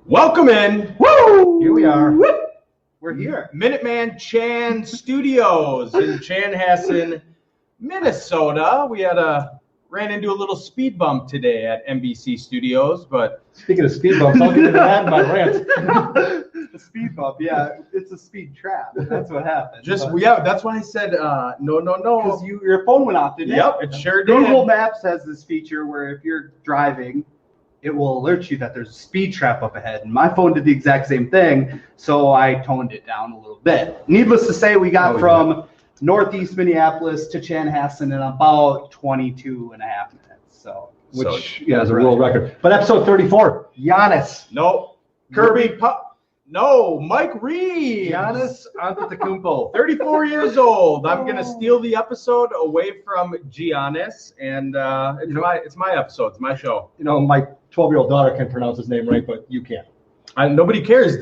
Welcome in. Woo! Here we are. Woo! We're here. Minuteman Chan Studios in Chanhassen, Minnesota. We ran into a little speed bump today at NBC Studios, but Speaking of speed bumps, I'll get into that in my rant. A speed bump, yeah, it's a speed trap. That's what happened. that's why I said no. Because your phone went off, didn't it? Yep, it sure did. Google Maps has this feature where if you're driving, it will alert you that there's a speed trap up ahead. And my phone did the exact same thing, so I toned it down a little bit. Needless to say, we got from northeast Minneapolis to Chanhassen in about 22 and a half minutes. Which is a world record. But episode 34, Giannis. No, Kirby. No, Mike Reed. Giannis Antetokounmpo. 34 years old. I'm gonna steal the episode away from Giannis, and it's my episode. It's my show. You know, my 12-year-old daughter can pronounce his name right, but you can't. Nobody cares.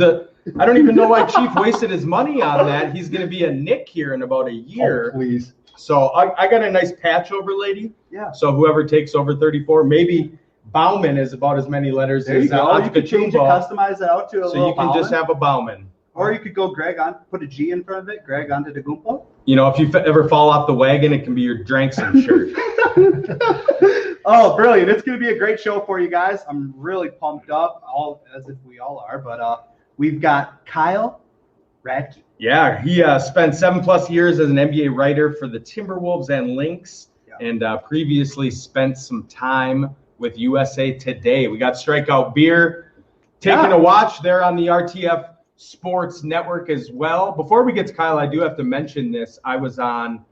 I don't even know why Chief wasted his money on that. He's gonna be a Nick here in about a year. Oh, please. So I got a nice patch over lady. Yeah. So whoever takes over 34, maybe Bauman is about as many letters There as you go. You could change it, Antetokounmpo. customize it out to a So little you can just have a Bauman. Or you could go Greg on, put a G in front of it, Greg Antetokounmpo. You know, if you ever fall off the wagon, it can be your Drankson shirt. Oh, brilliant. It's going to be a great show for you guys. I'm really pumped up, as if we all are. But we've got Kyle Ratke. Yeah, he spent 7+ years as an NBA writer for the Timberwolves and Lynx, and previously spent some time with USA Today. We got Strikeout Beer taking a watch there on the RTF Sports Network as well. Before we get to Kyle, I do have to mention this. I was on,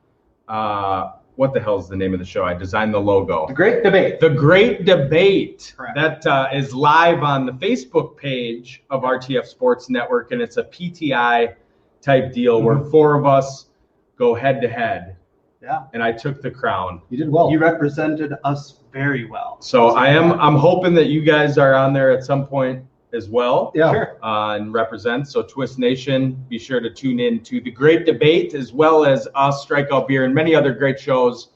what the hell is the name of the show? I designed the logo. The Great Debate. The Great Debate. Correct. That is live on the Facebook page of RTF Sports Network, and it's a PTI type deal where four of us go head to head. Yeah. And I took the crown. You did well. You represented us very well. So I'm hoping that you guys are on there at some point as well. Yeah. Sure. And represent. So Twist Nation, be sure to tune in to the Great Debate as well as us, Strikeout Beer, and many other great shows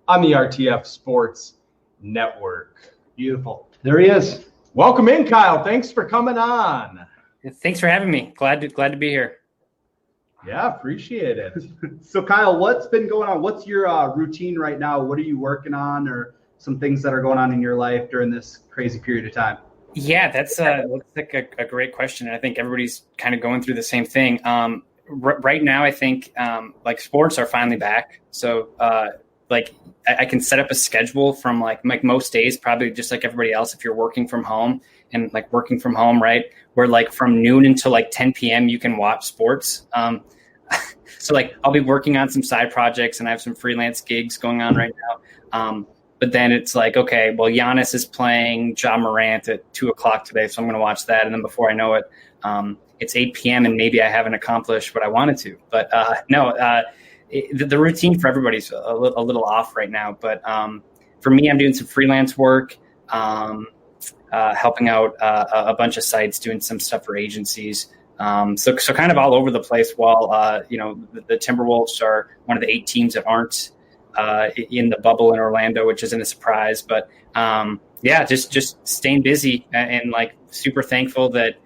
on the RTF Sports Network. Beautiful. There he is. Welcome in, Kyle. Thanks for coming on. Thanks for having me. Glad to be here. Yeah, appreciate it. So, Kyle, what's been going on? What's your routine right now? What are you working on, or some things that are going on in your life during this crazy period of time? Yeah, that's like a great question. I think everybody's kind of going through the same thing. Right now, I think like sports are finally back. So like I can set up a schedule from like most days, probably just like everybody else. If you're working from home and like working from home, right, where like from noon until like 10 p.m. you can watch sports. So like I'll be working on some side projects and I have some freelance gigs going on right now. But then it's like, okay, well, Giannis is playing Ja Morant at 2:00 today, so I'm going to watch that. And then before I know it, it's 8 p.m. and maybe I haven't accomplished what I wanted to. But the routine for everybody's a little off right now. But for me, I'm doing some freelance work, helping out a bunch of sites, doing some stuff for agencies. So kind of all over the place. While the Timberwolves are one of the 8 teams that aren't in the bubble in Orlando, which isn't a surprise. But just staying busy and like super thankful that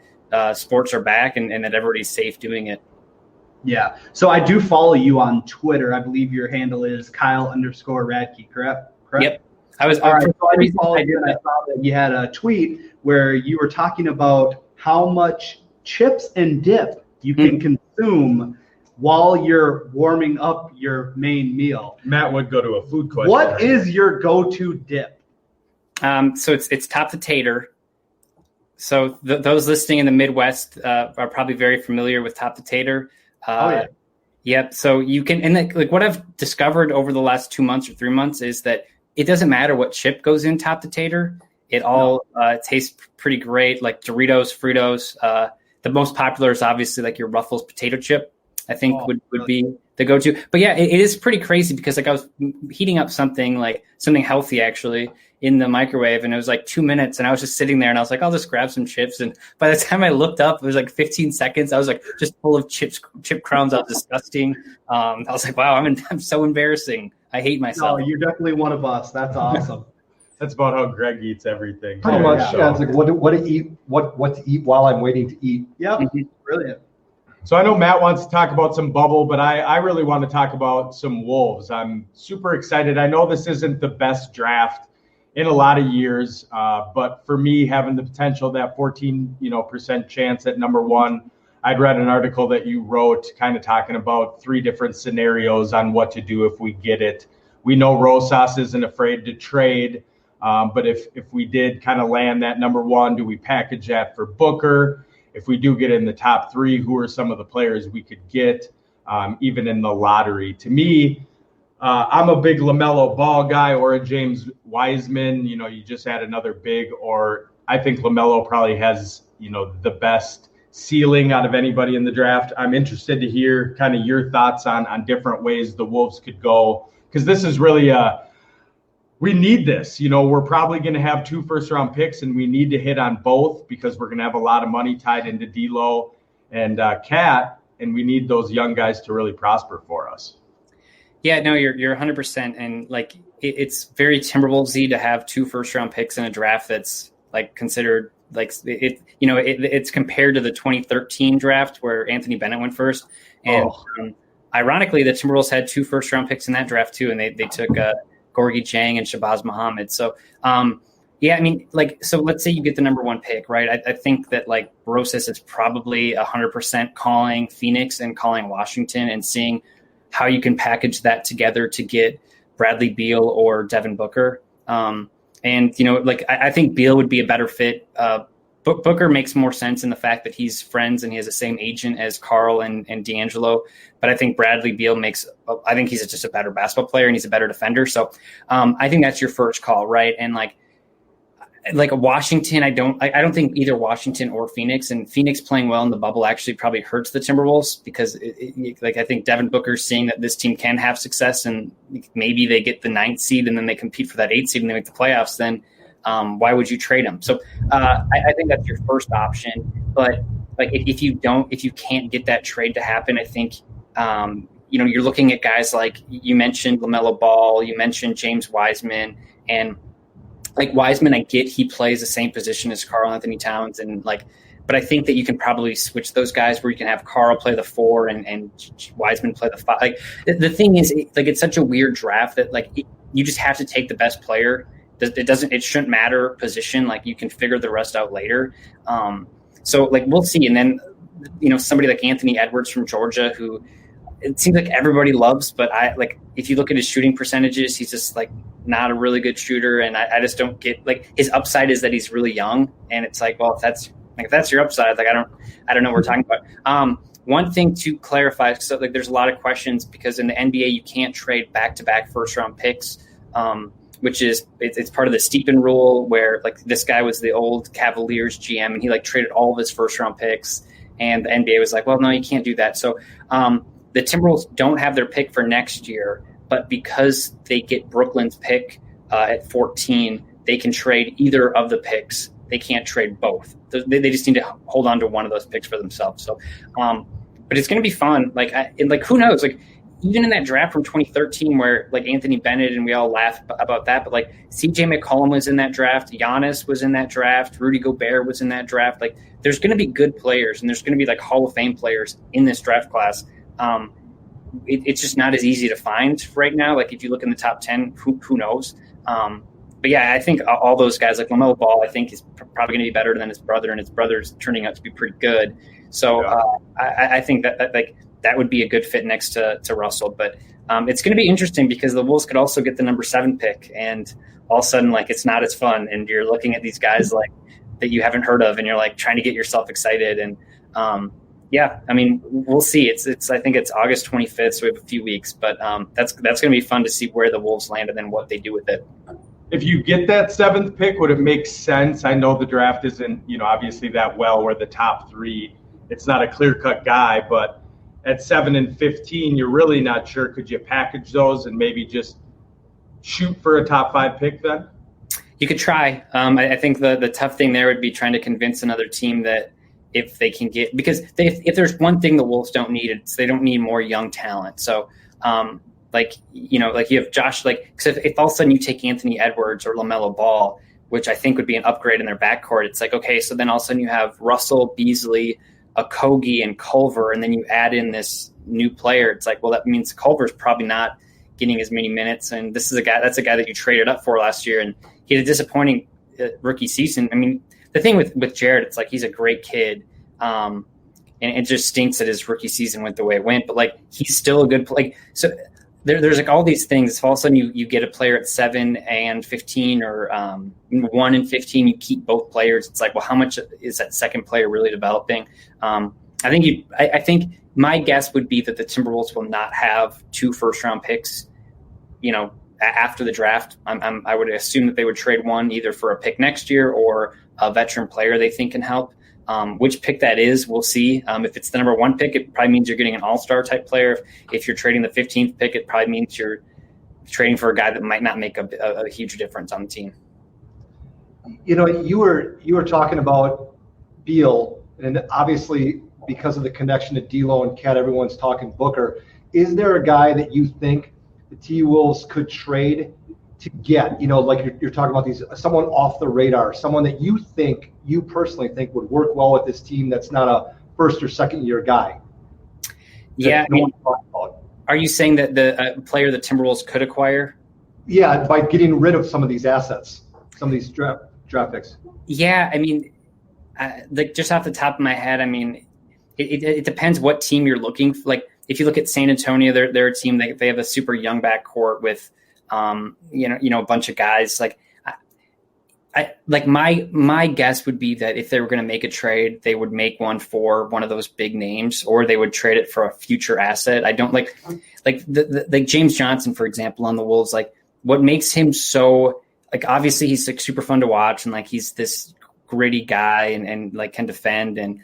sports are back and that everybody's safe doing it. Yeah. So I do follow you on Twitter. I believe your handle is Kyle_Ratke, correct? Yep. I saw that you had a tweet where you were talking about how much chips and dip you can consume while you're warming up your main meal. Matt would go to a food question. What is your go-to dip? So it's Top the Tater. So those listening in the Midwest are probably very familiar with Top the Tater. Yep. So you can, and like what I've discovered over the last 2 months or 3 months is that it doesn't matter what chip goes in Top the Tater. It all tastes pretty great, like Doritos, Fritos. The most popular is obviously like your Ruffles potato chip, I think would be the go-to. But yeah, it is pretty crazy because like I was heating up something healthy actually in the microwave, and it was like 2 minutes, and I was just sitting there and I was like, I'll just grab some chips. And by the time I looked up, it was like 15 seconds. I was like just full of chip crumbs. I was disgusting. I was like, wow, I'm so embarrassing. I hate myself. No, you're definitely one of us. That's awesome. That's about how Greg eats everything. Pretty much, yeah. It's like what to eat while I'm waiting to eat. Yep, brilliant. So I know Matt wants to talk about some bubble, but I really want to talk about some Wolves. I'm super excited. I know this isn't the best draft in a lot of years, but for me, having the potential, that 14% chance at number one, I'd read an article that you wrote kind of talking about 3 different scenarios on what to do if we get it. We know Rosas isn't afraid to trade, but if we did kind of land that number one, do we package that for Booker? If we do get in the top 3, who are some of the players we could get, even in the lottery? To me, I'm a big LaMelo Ball guy or a James Wiseman. You just had another big, or I think LaMelo probably has, the best ceiling out of anybody in the draft. I'm interested to hear kind of your thoughts on different ways the Wolves could go, because this is really we need this. We're probably going to have 2 first-round picks, and we need to hit on both because we're going to have a lot of money tied into D'Lo and Cat, and we need those young guys to really prosper for us. Yeah, no, you're 100%, and like it's very Timberwolves-y to have 2 first-round picks in a draft that's like considered like it's compared to the 2013 draft where Anthony Bennett went first, and ironically, the Timberwolves had 2 first-round picks in that draft too, and they took Gorgui Dieng and Shabazz Muhammad. So, so let's say you get the number 1 pick, right? I think that like Rosas is probably 100% calling Phoenix and calling Washington and seeing how you can package that together to get Bradley Beal or Devin Booker. I think Beal would be a better fit. Booker makes more sense in the fact that he's friends and he has the same agent as Carl and D'Angelo. But I think Bradley Beal I think he's just a better basketball player and he's a better defender. So I think that's your first call, right? And like Washington, I don't think either Washington or Phoenix, and Phoenix playing well in the bubble actually probably hurts the Timberwolves because I think Devin Booker's seeing that this team can have success and maybe they get the 9th seed and then they compete for that 8th seed and they make the playoffs. Then why would you trade them? So I think that's your first option. But like if you can't get that trade to happen, I think you're looking at guys like you mentioned LaMelo Ball, you mentioned James Wiseman, and like Wiseman, I get he plays the same position as Karl Anthony Towns, but I think that you can probably switch those guys where you can have Karl play the 4 and Wiseman play the 5. Like the thing is, it's such a weird draft that you just have to take the best player. It shouldn't matter position. Like you can figure the rest out later. So we'll see. And then somebody like Anthony Edwards from Georgia, who it seems like everybody loves, but if you look at his shooting percentages, he's just not a really good shooter. And I just don't get his upside is that he's really young. And it's well, if that's your upside, I don't know what we're talking about. One thing to clarify, so there's a lot of questions because in the NBA, you can't trade back-to-back first-round picks, which is it's part of the Steepen rule where this guy was the old Cavaliers GM and he traded all of his first-round picks. And the NBA was well, no, you can't do that. So, the Timberwolves don't have their pick for next year, but because they get Brooklyn's pick at 14, they can trade either of the picks. They can't trade both. They just need to hold on to one of those picks for themselves. So, but it's going to be fun. Who knows? Even in that draft from 2013 where Anthony Bennett and we all laugh about that, but CJ McCollum was in that draft. Giannis was in that draft. Rudy Gobert was in that draft. There's going to be good players and there's going to be Hall of Fame players in this draft class. It's just not as easy to find right now. If you look in the top 10, who knows? But yeah, I think all those guys LaMelo Ball, I think is probably going to be better than his brother, and his brother's turning out to be pretty good. So I think that would be a good fit next to Russell. But it's going to be interesting because the Wolves could also get the number 7 pick, and all of a sudden it's not as fun, and you're looking at these guys that you haven't heard of, and you're trying to get yourself excited. And yeah, I mean, we'll see. It's I think it's August 25th, so we have a few weeks, but that's going to be fun to see where the Wolves land and then what they do with it. If you get that 7th pick, would it make sense? I know the draft isn't, obviously that well where the top 3, it's not a clear-cut guy, but at 7 and 15, you're really not sure. Could you package those and maybe just shoot for a top 5 pick then? You could try. I think the tough thing there would be trying to convince another team that if they can if there's one thing the Wolves don't need, it's they don't need more young talent. So like you have Josh, like, because if all of a sudden you take Anthony Edwards or LaMelo Ball, which I think would be an upgrade in their backcourt, it's like, okay, so then all of a sudden you have Russell, Beasley, Okogie, and Culver, and then you add in this new player. It's like, well, that means Culver's probably not getting as many minutes, and that's a guy that you traded up for last year, and he had a disappointing rookie season. I mean, the thing with Jared, it's like he's a great kid, and it just stinks that his rookie season went the way it went. But like, he's still a good play. So there's like all these things. If all of a sudden you get a player at 7 and 15, or 1 and 15, you keep both players. It's like, well, how much is that second player really developing? I think my guess would be that the Timberwolves will not have 2 first-round picks, after the draft. I would assume that they would trade one either for a pick next year or a veteran player they think can help. Which pick that is, we'll see. If it's the number 1 pick, it probably means you're getting an all-star type player. If you're trading the 15th pick, it probably means you're trading for a guy that might not make a huge difference on the team. You were talking about Beal, and obviously because of the connection to D'Lo and Cat, everyone's talking Booker. Is there a guy that you think the T-Wolves could trade to get, like you're talking about someone off the radar, someone that you personally think would work well with this team that's not a first or second year guy? Yeah. Are you saying that the player the Timberwolves could acquire? Yeah, by getting rid of some of these assets, some of these draft picks. Yeah, I mean, just off the top of my head, I mean, it depends what team you're looking for. Like, if you look at San Antonio, they're a team they have a super young backcourt with, a bunch of guys. Like, my guess would be that if they were going to make a trade, they would make one for one of those big names, or they would trade it for a future asset. I don't like James Johnson, for example, on the Wolves. Like, what makes him so, like, obviously he's like super fun to watch, and like he's this gritty guy and like can defend and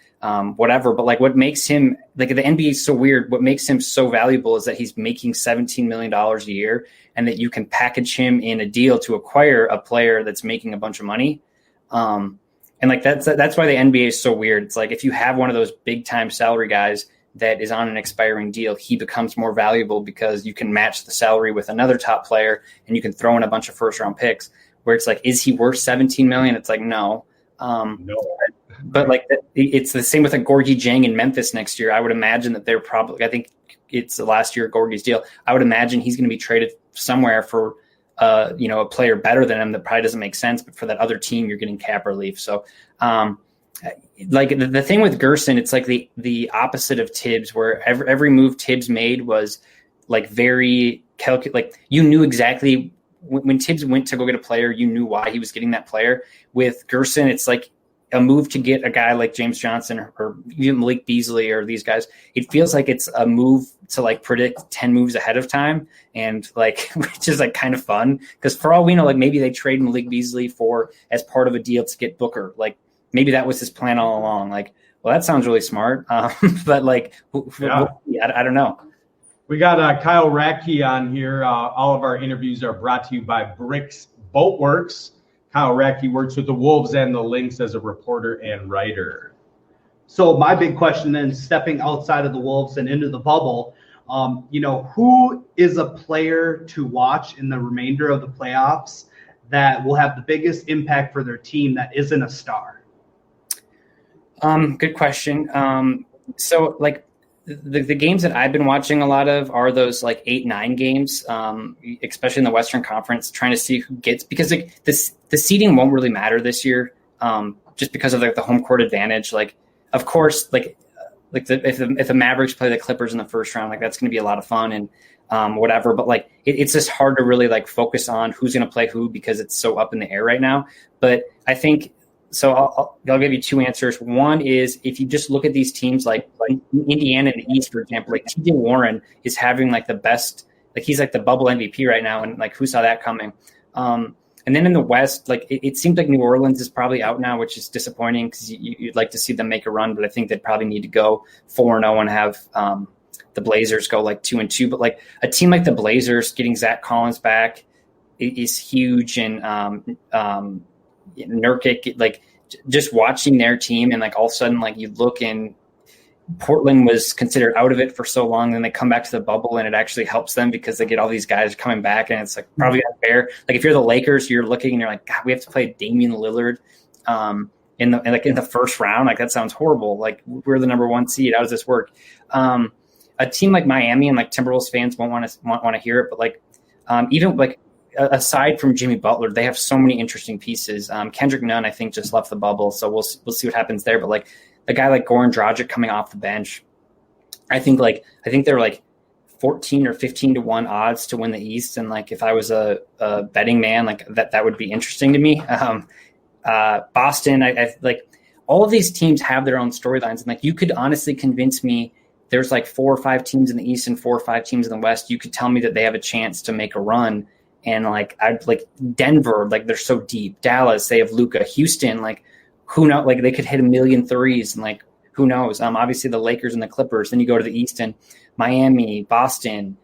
whatever. But like, what makes him, like, the NBA is so weird. What makes him so valuable is that he's making $17 million a year, and that you can package him in a deal to acquire a player that's making a bunch of money. And like, that's why the NBA is so weird. It's like, if you have one of those big time salary guys that is on an expiring deal, he becomes more valuable because you can match the salary with another top player and you can throw in a bunch of first round picks, where it's like, is he worth 17 million? It's like, no. But like, it's the same with a Gorgie Jang in Memphis next year. I would imagine that they're probably, I think it's the last year of Gorgie's deal. I would imagine he's going to be traded somewhere for, a player better than him that probably doesn't make sense, but for that other team, you're getting cap relief. So, like the thing with Gerson, it's like the opposite of Tibbs, where every move Tibbs made was like very like you knew exactly when Tibbs went to go get a player, you knew why he was getting that player. With Gerson, it's like a move to get a guy like James Johnson or even Malik Beasley or these guys. It feels like it's a move to like predict 10 moves ahead of time, and like, which is like kind of fun, because for all we know, like maybe they trade Malik Beasley as part of a deal to get Booker. Like, maybe that was his plan all along. Like, well, that sounds really smart. But like, I don't know. We got Kyle Ratke on here. All of our interviews are brought to you by Bricks Boatworks. Kyle Ratke works with the Wolves and the Lynx as a reporter and writer. So my big question then, stepping outside of the Wolves and into the bubble, who is a player to watch in the remainder of the playoffs that will have the biggest impact for their team that isn't a star? Good question. So like the games that I've been watching a lot of are those like 8-9 games, especially in the Western Conference, trying to see who gets, because like the seeding won't really matter this year, just because of like the home court advantage. Like, of course, if the Mavericks play the Clippers in the first round, like that's going to be a lot of fun and whatever. But like it's just hard to really like focus on who's going to play who, because it's so up in the air right now. But I think. So I'll give you two answers. One is, if you just look at these teams like Indiana in the East, for example, like TJ Warren is having like the best, like he's like the bubble MVP right now. And like, who saw that coming? And then in the West, like it seems like New Orleans is probably out now, which is disappointing, because you'd like to see them make a run, but I think they'd probably need to go 4-0 and have the Blazers go like 2-2. But like a team like the Blazers getting Zach Collins back is huge. And Nurkic, like just watching their team, and like all of a sudden, like you look and Portland was considered out of it for so long, then they come back to the bubble, and it actually helps them because they get all these guys coming back, and it's like probably unfair. Like if you're the Lakers, you're looking and you're like, God, we have to play Damian Lillard in the first round. Like that sounds horrible. Like we're the number 1 seed. How does this work? A team like Miami and like Timberwolves fans won't want to hear it, but like even like aside from Jimmy Butler, they have so many interesting pieces. Kendrick Nunn, I think, just left the bubble, so we'll see what happens there. But like a guy like Goran Dragic coming off the bench, I think they're like 14 or 15 to 1 odds to win the East. And like if I was a betting man, like that would be interesting to me. Boston, I like all of these teams have their own storylines, and like you could honestly convince me there's like 4 or 5 teams in the East and 4 or 5 teams in the West. You could tell me that they have a chance to make a run. And like I'd like Denver, like they're so deep. Dallas, they have Luka. Houston, like who knows? Like they could hit 1,000,000 threes, and like who knows? Obviously the Lakers and the Clippers. Then you go to the East and Miami, Boston,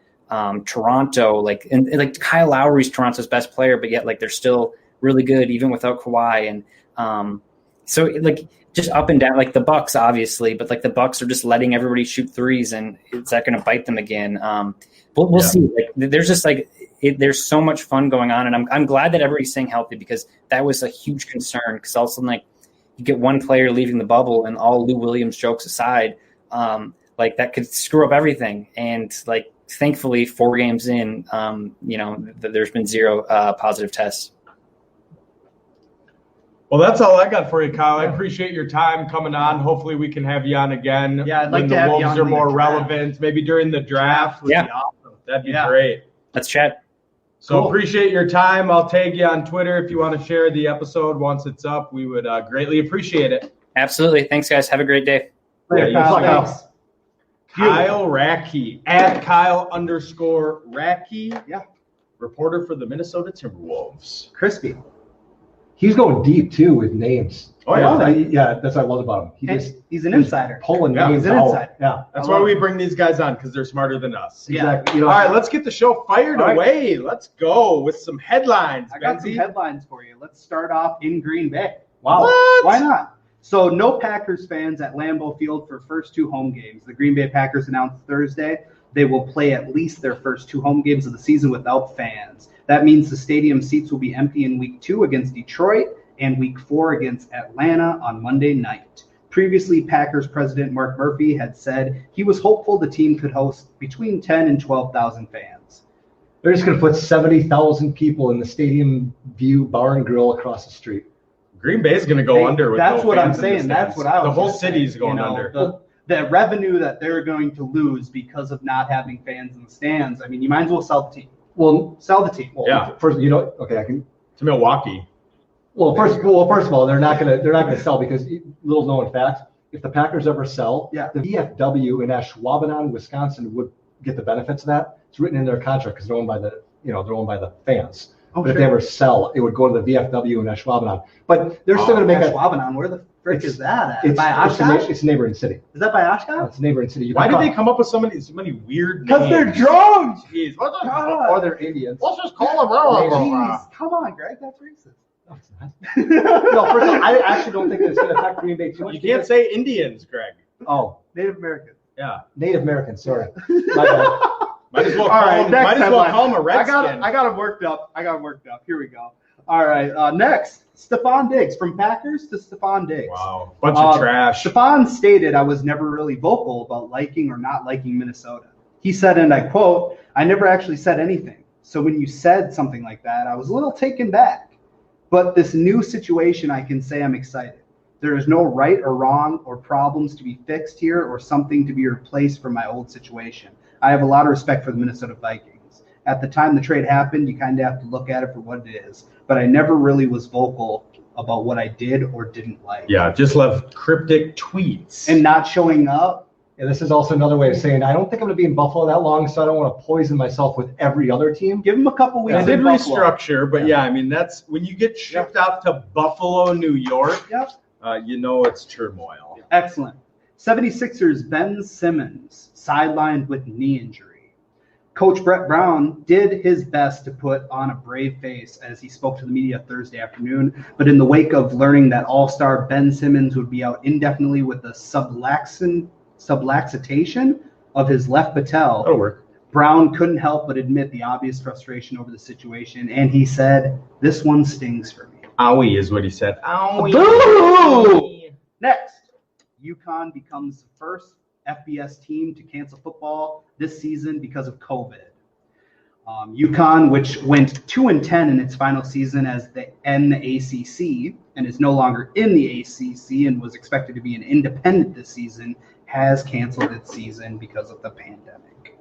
Toronto. Like and like Kyle Lowry's Toronto's best player, but yet like they're still really good even without Kawhi. And so like just up and down. Like the Bucks, obviously, but like the Bucks are just letting everybody shoot threes, and is that going to bite them again? We'll see. Like there's just like. There's so much fun going on, and I'm glad that everybody's staying healthy because that was a huge concern. Because all of a sudden, like you get one player leaving the bubble, and all Lou Williams jokes aside, like that could screw up everything. And like thankfully, 4 games in, there's been 0 positive tests. Well, that's all I got for you, Kyle. I appreciate your time coming on. Hopefully, we can have you on again. Yeah, I'd like when to the have you Wolves on are when more the draft. relevant, maybe during the draft. Would be awesome. That'd be great. Let's chat. So Cool. Appreciate your time. I'll tag you on Twitter if you want to share the episode once it's up. We would greatly appreciate it. Absolutely. Thanks, guys. Have a great day. Yeah, you Kyle, too. thanks. Kyle Ratke at Kyle_Ratke. Yeah. Reporter for the Minnesota Timberwolves. Crispy. He's going deep too with names. Oh, yeah. Yeah, that's what I love about him. He's an insider. Pulling Yeah, names he's an out. insider. Yeah, That's why we bring these guys on, because they're smarter than us. Yeah. exactly. You know, All right, let's get the show fired All right. away. Let's go with some headlines. I got some Benzie. headlines for you. Let's start off in Green Bay. wow. What? Why not? So no Packers fans at Lambeau Field for first 2 home games. The Green Bay Packers announced Thursday they will play at least their first 2 home games of the season without fans. That means the stadium seats will be empty in week 2 against Detroit and week 4 against Atlanta on Monday night. Previously, Packers president Mark Murphy had said he was hopeful the team could host between 10 and 12,000 fans. They're just going to put 70,000 people in the Stadium View Bar and Grill across the street. Green Bay's going to go under with That's no what I'm fans in the saying. That's stands. what I was The whole gonna say. city's going You know, under. The revenue that they're going to lose because of not having fans in the stands. I mean, you might as well sell the team. Well, Sell the team. Yeah. First, okay, I can. To Milwaukee. First of all, they're not gonna sell because little known fact: if the Packers ever sell, Yeah. the VFW in Ashwaubenon, Wisconsin, would get the benefits of that. It's written in their contract because they're owned by the fans. Oh, But if sure. they ever sell, it would go to the VFW in Ashwaubenon. But they're still gonna make a. Ashwaubenon. Where the frick It's- is that at? It's, By it's, a, Oshkosh? it's a neighboring city. Is that by Oshkosh? It's a neighboring city. You Why can did they call- come up with so many weird names? Because they're drunk. Jeez, let's just, Or they're Indians. let's just call them blah, blah, blah. Jeez, come on, Greg. That's racist. No, it's not. No, first of all, I actually don't think that it's going to affect Green Bay too much. You can't say Indians, Greg. Oh, Native American. Yeah. Native Americans. Sorry. My bad. Might as well All call right, him, next might as well headline. call him a redskin. I got him worked up. Here we go. All right. Next, Stephon Diggs. From Packers to Stephon Diggs. Wow. Bunch of trash. Stephon stated, I was never really vocal about liking or not liking Minnesota. He said, and I quote, I never actually said anything. So when you said something like that, I was a little taken back. But this new situation, I can say I'm excited. There is no right or wrong or problems to be fixed here or something to be replaced from my old situation. I have a lot of respect for the Minnesota Vikings. At the time the trade happened, you kind of have to look at it for what it is. But I never really was vocal about what I did or didn't like. Yeah, just left cryptic tweets. And not showing up. And this is also another way of saying I don't think I'm going to be in Buffalo that long, so I don't want to poison myself with every other team. Give them a couple weeks. I did in Buffalo. restructure, but yeah, I mean, that's when you get shipped out to Buffalo, New York, Yep. you know it's turmoil. Excellent. 76ers Ben Simmons sidelined with knee injury. Coach Brett Brown did his best to put on a brave face as he spoke to the media Thursday afternoon, but in the wake of learning that all-star Ben Simmons would be out indefinitely with a subluxation of his left patella, That'll work. Brown couldn't help but admit the obvious frustration over the situation, and he said, "This one stings for me." Owie is what he said. Owie. Boo! Next, UConn becomes the first FBS team to cancel football this season because of COVID. UConn, which went 2-10 in its final season as the NACC and is no longer in the ACC and was expected to be an independent this season, has canceled its season because of the pandemic.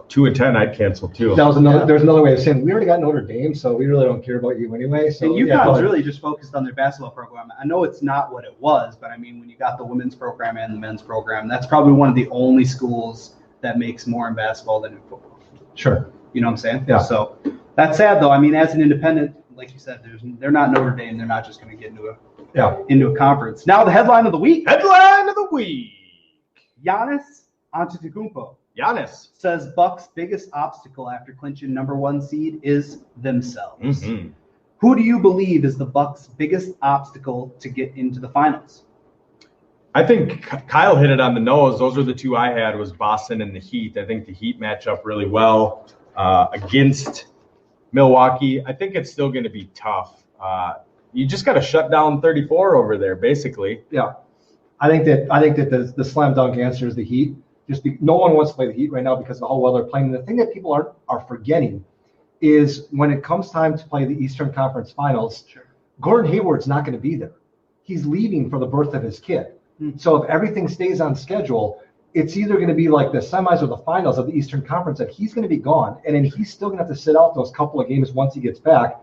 2-10, I'd cancel too. That was another. There's another way of saying we already got Notre Dame, so we really don't care about you anyway. So And UConn's really just focused on their basketball program. I know it's not what it was, but I mean, when you got the women's program and the men's program, that's probably one of the only schools that makes more in basketball than in football. Sure. You know what I'm saying? Yeah. So that's sad, though. I mean, as an independent, like you said, they're not Notre Dame. They're not just going to get into a conference. Now the headline of the week. Headline of the week. Giannis Antetokounmpo Giannis. says Bucks' biggest obstacle after clinching #1 seed is themselves. Mm-hmm. Who do you believe is the Bucks' biggest obstacle to get into the finals? I think Kyle hit it on the nose. Those are the two I had, was Boston and the Heat. I think the Heat match up really well against Milwaukee. I think it's still going to be tough. You just got to shut down 34 over there, basically. Yeah. I think that the slam dunk answer is the Heat. No one wants to play the Heat right now because of the whole weather they're playing. And the thing that people are forgetting is when it comes time to play the Eastern Conference Finals, Gordon Hayward's not going to be there. He's leaving for the birth of his kid. So if everything stays on schedule, it's either going to be like the semis or the finals of the Eastern Conference that he's going to be gone, and then he's still going to have to sit out those couple of games once he gets back,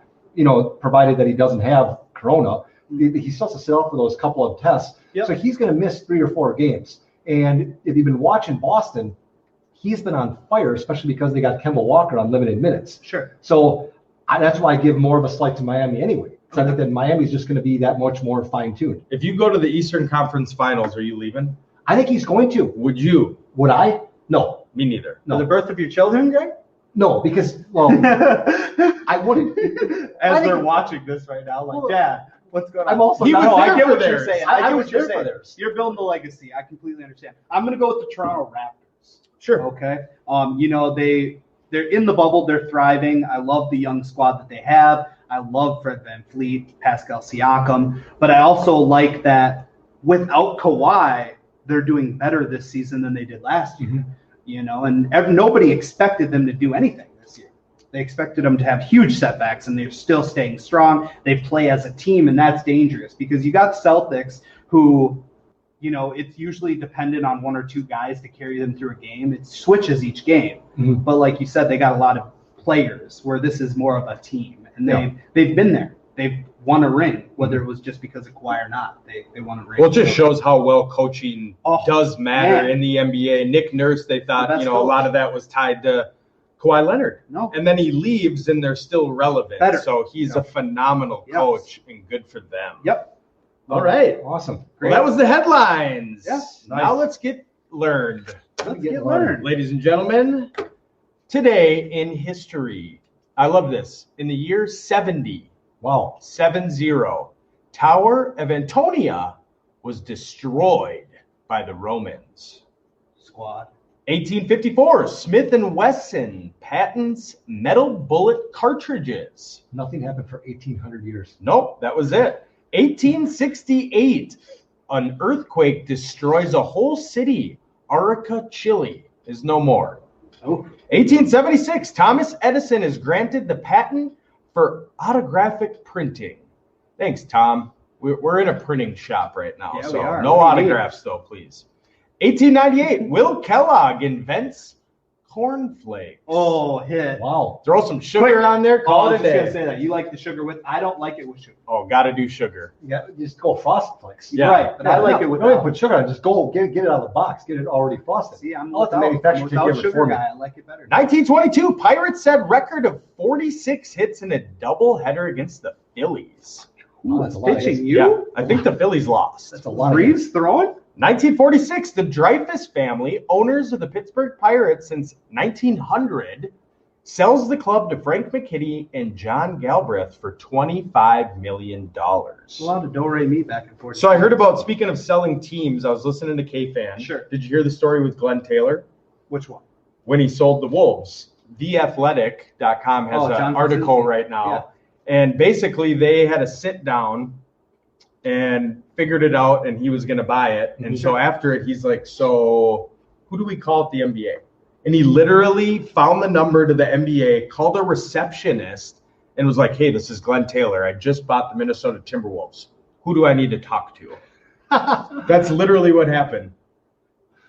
provided that he doesn't have corona. He still has to sit out for those couple of tests. Yep. So he's going to miss 3 or 4 games. And if you've been watching Boston, he's been on fire, especially because they got Kemba Walker on limited minutes. Sure. So that's why I give more of a slight to Miami anyway. Because I think that Miami's just going to be that much more fine-tuned. If you go to the Eastern Conference Finals, are you leaving? I think he's going to. Would you? Would I? No. Me neither. No. For the birth of your children, Greg? No, because, I wouldn't. As they're watching this right now, like, Dad, what's going on? I'm also He was I there get for what you're theirs. saying. I get was what you're there for saying. theirs. You're building the legacy. I completely understand. I'm going to go with the Toronto Raptors. Sure. Okay. They're in the bubble. They're thriving. I love the young squad that they have. I love Fred VanVleet, Pascal Siakam, but I also like that without Kawhi, they're doing better this season than they did last year. Mm-hmm. And nobody expected them to do anything this year. They expected them to have huge setbacks, and they're still staying strong. They play as a team, and that's dangerous because you got Celtics who, it's usually dependent on 1 or 2 guys to carry them through a game. It switches each game. Mm-hmm. But like you said, they got a lot of players where this is more of a team. And they've been there. They've won a ring, whether it was just because of Kawhi or not. They won a ring. Well, it just shows how well coaching does matter in the NBA. Nick Nurse, they thought, a lot of that was tied to Kawhi Leonard. No. And then he leaves, and they're still relevant. Better. So he's a phenomenal coach, and good for them. Yep. All right. Awesome. Well, that was the headlines. Yes. Now let's get learned. Let's get learned. Ladies and gentlemen, today in history, I love this. In the year 70, 70, Tower of Antonia was destroyed by the Romans. Squad. 1854, Smith & Wesson patents metal bullet cartridges. Nothing happened for 1,800 years. Nope, that was it. 1868, an earthquake destroys a whole city. Arica, Chile is no more. 1876, Thomas Edison is granted the patent for autographic printing. Thanks, Tom. We're in a printing shop right now, Yeah, so we are. no autographs, though, please. 1898, Will Kellogg invents cornflakes. Oh, hit. Wow. Throw some sugar on there, call it a I was just going to day. say that. You like the sugar with? I don't like it with sugar. Oh, gotta do sugar. Yeah, just go Frosted Flakes. Yeah. Right, but I like it with. Don't even put sugar on it. Just go get it out of the box. Get it already frosted. See, I'm I'll let the manufacturer take care of it sugar for me. guy. I like it better. 1922, Pirates set record of 46 hits in a doubleheader against the Phillies. Wow, that's a lot of Pitching hits. you? Yeah, I think the Phillies lost. That's a lot of Reeves hits. throwing? 1946, the Dreyfus family, owners of the Pittsburgh Pirates since 1900, sells the club to Frank McKinney and John Galbraith for $25 million. A lot of do-re-mi back and forth. So I heard about, speaking of selling teams, I was listening to K-Fan. Sure. Did you hear the story with Glenn Taylor? Which one? When he sold the Wolves. TheAthletic.com has an article right now. Yeah. And basically they had a sit down and figured it out, and he was going to buy it. And so after it, he's like, so who do we call at the NBA? And he literally found the number to the NBA, called a receptionist, and was like, hey, this is Glenn Taylor. I just bought the Minnesota Timberwolves. Who do I need to talk to? That's literally what happened.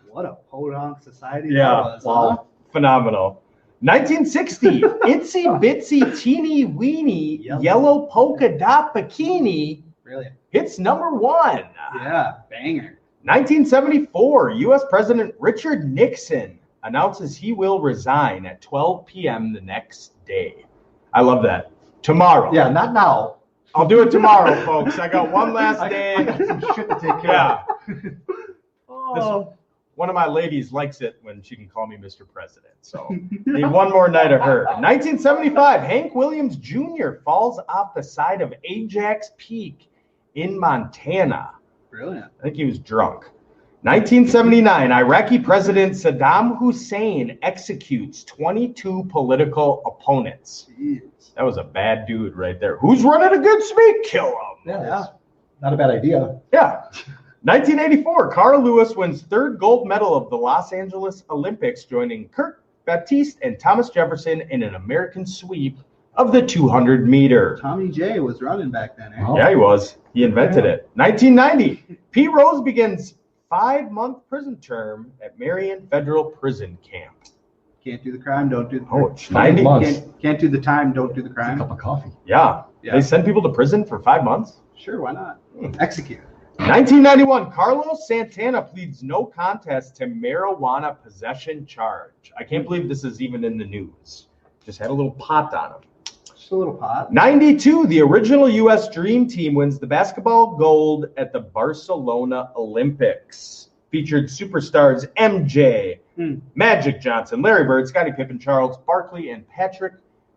What a podunk society that was. Wow. Huh? Phenomenal. 1960, Itsy Bitsy Teeny Weeny Yellow Polka Dot Bikini hits number 1. Yeah, banger. 1974, U.S. President Richard Nixon announces he will resign at 12 p.m. the next day. I love that. Tomorrow. Yeah, not now. I'll do it tomorrow, folks. I got one last day. I got some shit to take care of. One of my ladies likes it when she can call me Mr. President. So need one more night of her. 1975, Hank Williams Jr. falls off the side of Ajax Peak in Montana. Brilliant. I think he was drunk. 1979, Iraqi President Saddam Hussein executes 22 political opponents. Jeez. That was a bad dude right there. Who's running against me? Kill him. Yeah. Not a bad idea. Yeah. 1984, Carl Lewis wins 3rd gold medal of the Los Angeles Olympics, joining Kurt Baptiste and Thomas Jefferson in an American sweep of the 200 meter. Tommy J was running back then. Eh? Yeah, he was. He invented it. 1990, Pete Rose begins 5-month prison term at Marion Federal Prison Camp. Can't do the crime, don't do the crime. Oh, 90 months. Can't do the time, don't do the crime. It's a cup of coffee. Yeah. They send people to prison for 5 months? Sure, why not? Execute. 1991, Carlos Santana pleads no contest to marijuana possession charge. I can't believe this is even in the news. Just had a little pot on him. Just a little pot. 92, the original U.S. Dream Team wins the basketball gold at the Barcelona Olympics. Featured superstars MJ, Magic Johnson, Larry Bird, Scottie Pippen, Charles Barkley, and Patrick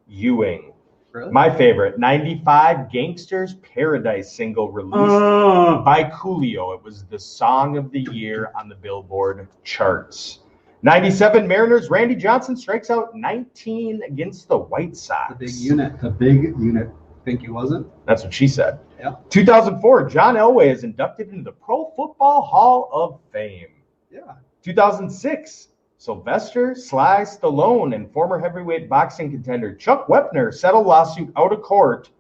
Ewing. Really? My favorite, 95, Gangster's Paradise single released by Coolio. It was the song of the year on the Billboard charts. 97, Mariners, Randy Johnson strikes out 19 against the White Sox. The big unit. The big unit. Think he wasn't? That's what she said. Yeah. 2004, John Elway is inducted into the Pro Football Hall of Fame. Yeah. 2006, Sylvester Sly Stallone and former heavyweight boxing contender Chuck Wepner settled lawsuit out of court